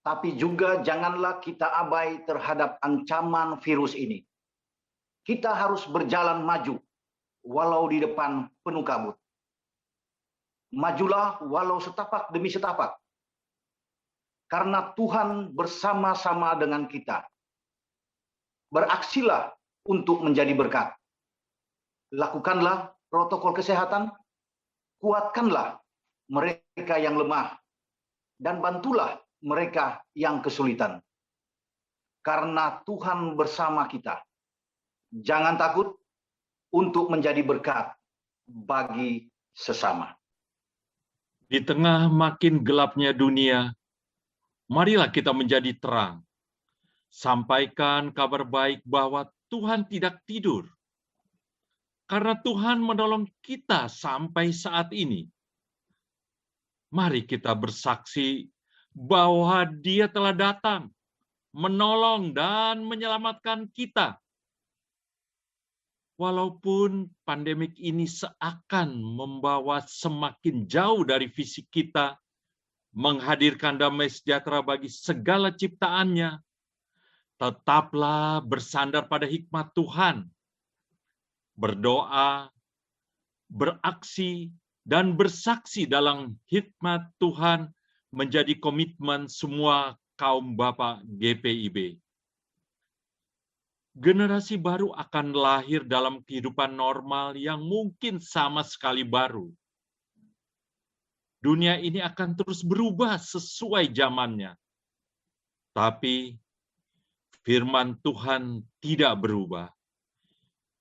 Tapi juga janganlah kita abai terhadap ancaman virus ini. Kita harus berjalan maju, walau di depan penuh kabut. Majulah walau setapak demi setapak. Karena Tuhan bersama-sama dengan kita. Beraksilah untuk menjadi berkat. Lakukanlah protokol kesehatan, kuatkanlah mereka yang lemah, dan bantulah mereka yang kesulitan. Karena Tuhan bersama kita. Jangan takut untuk menjadi berkat bagi sesama. Di tengah makin gelapnya dunia, marilah kita menjadi terang. Sampaikan kabar baik bahwa Tuhan tidak tidur. Karena Tuhan menolong kita sampai saat ini. Mari kita bersaksi bahwa Dia telah datang, menolong dan menyelamatkan kita. Walaupun pandemik ini seakan membawa semakin jauh dari visi kita, menghadirkan damai sejahtera bagi segala ciptaannya, tetaplah bersandar pada hikmat Tuhan, berdoa, beraksi, dan bersaksi dalam hikmat Tuhan menjadi komitmen semua kaum Bapak GPIB. Generasi baru akan lahir dalam kehidupan normal yang mungkin sama sekali baru. Dunia ini akan terus berubah sesuai zamannya. Tapi firman Tuhan tidak berubah.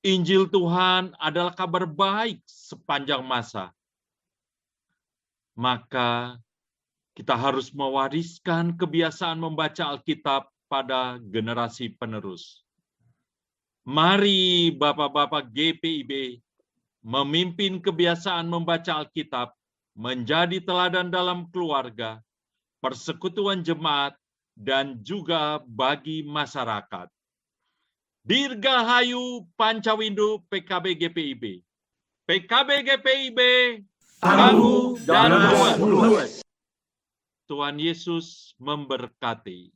Injil Tuhan adalah kabar baik sepanjang masa. Maka kita harus mewariskan kebiasaan membaca Alkitab pada generasi penerus. Mari Bapak-Bapak GPIB memimpin kebiasaan membaca Alkitab menjadi teladan dalam keluarga, persekutuan jemaat, dan juga bagi masyarakat. Dirgahayu Pancawindu PKB GPIB. PKB GPIB tangguh dan luas. Tuhan Yesus memberkati.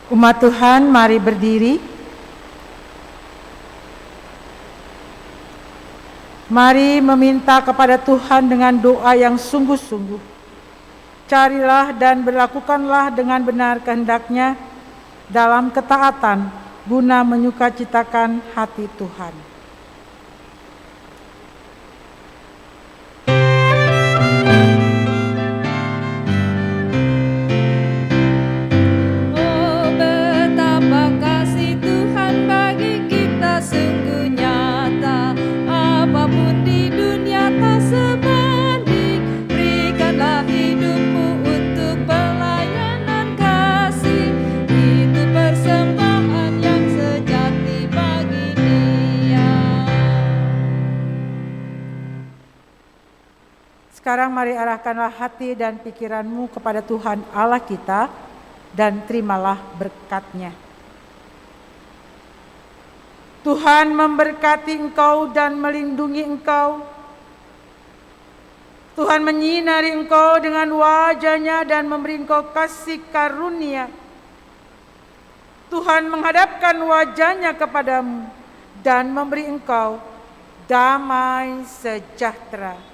Umat Tuhan, mari berdiri. Mari meminta kepada Tuhan dengan doa yang sungguh-sungguh. Carilah dan berlakukanlah dengan benar kehendak-Nya dalam ketaatan guna menyukacitakan hati Tuhan. Oh, betapa kasih Tuhan bagi kita sungguh nyata. Apapun di dunia tak sebanding. Berikanlah hidupmu untuk pelayanan kasih. Itu persembahan yang sejati bagi Dia. Sekarang mari arahkanlah hati dan pikiranmu kepada Tuhan Allah kita dan terimalah berkat-Nya. Tuhan memberkati engkau dan melindungi engkau. Tuhan menyinari engkau dengan wajah-Nya dan memberi engkau kasih karunia. Tuhan menghadapkan wajah-Nya kepadamu dan memberi engkau damai sejahtera.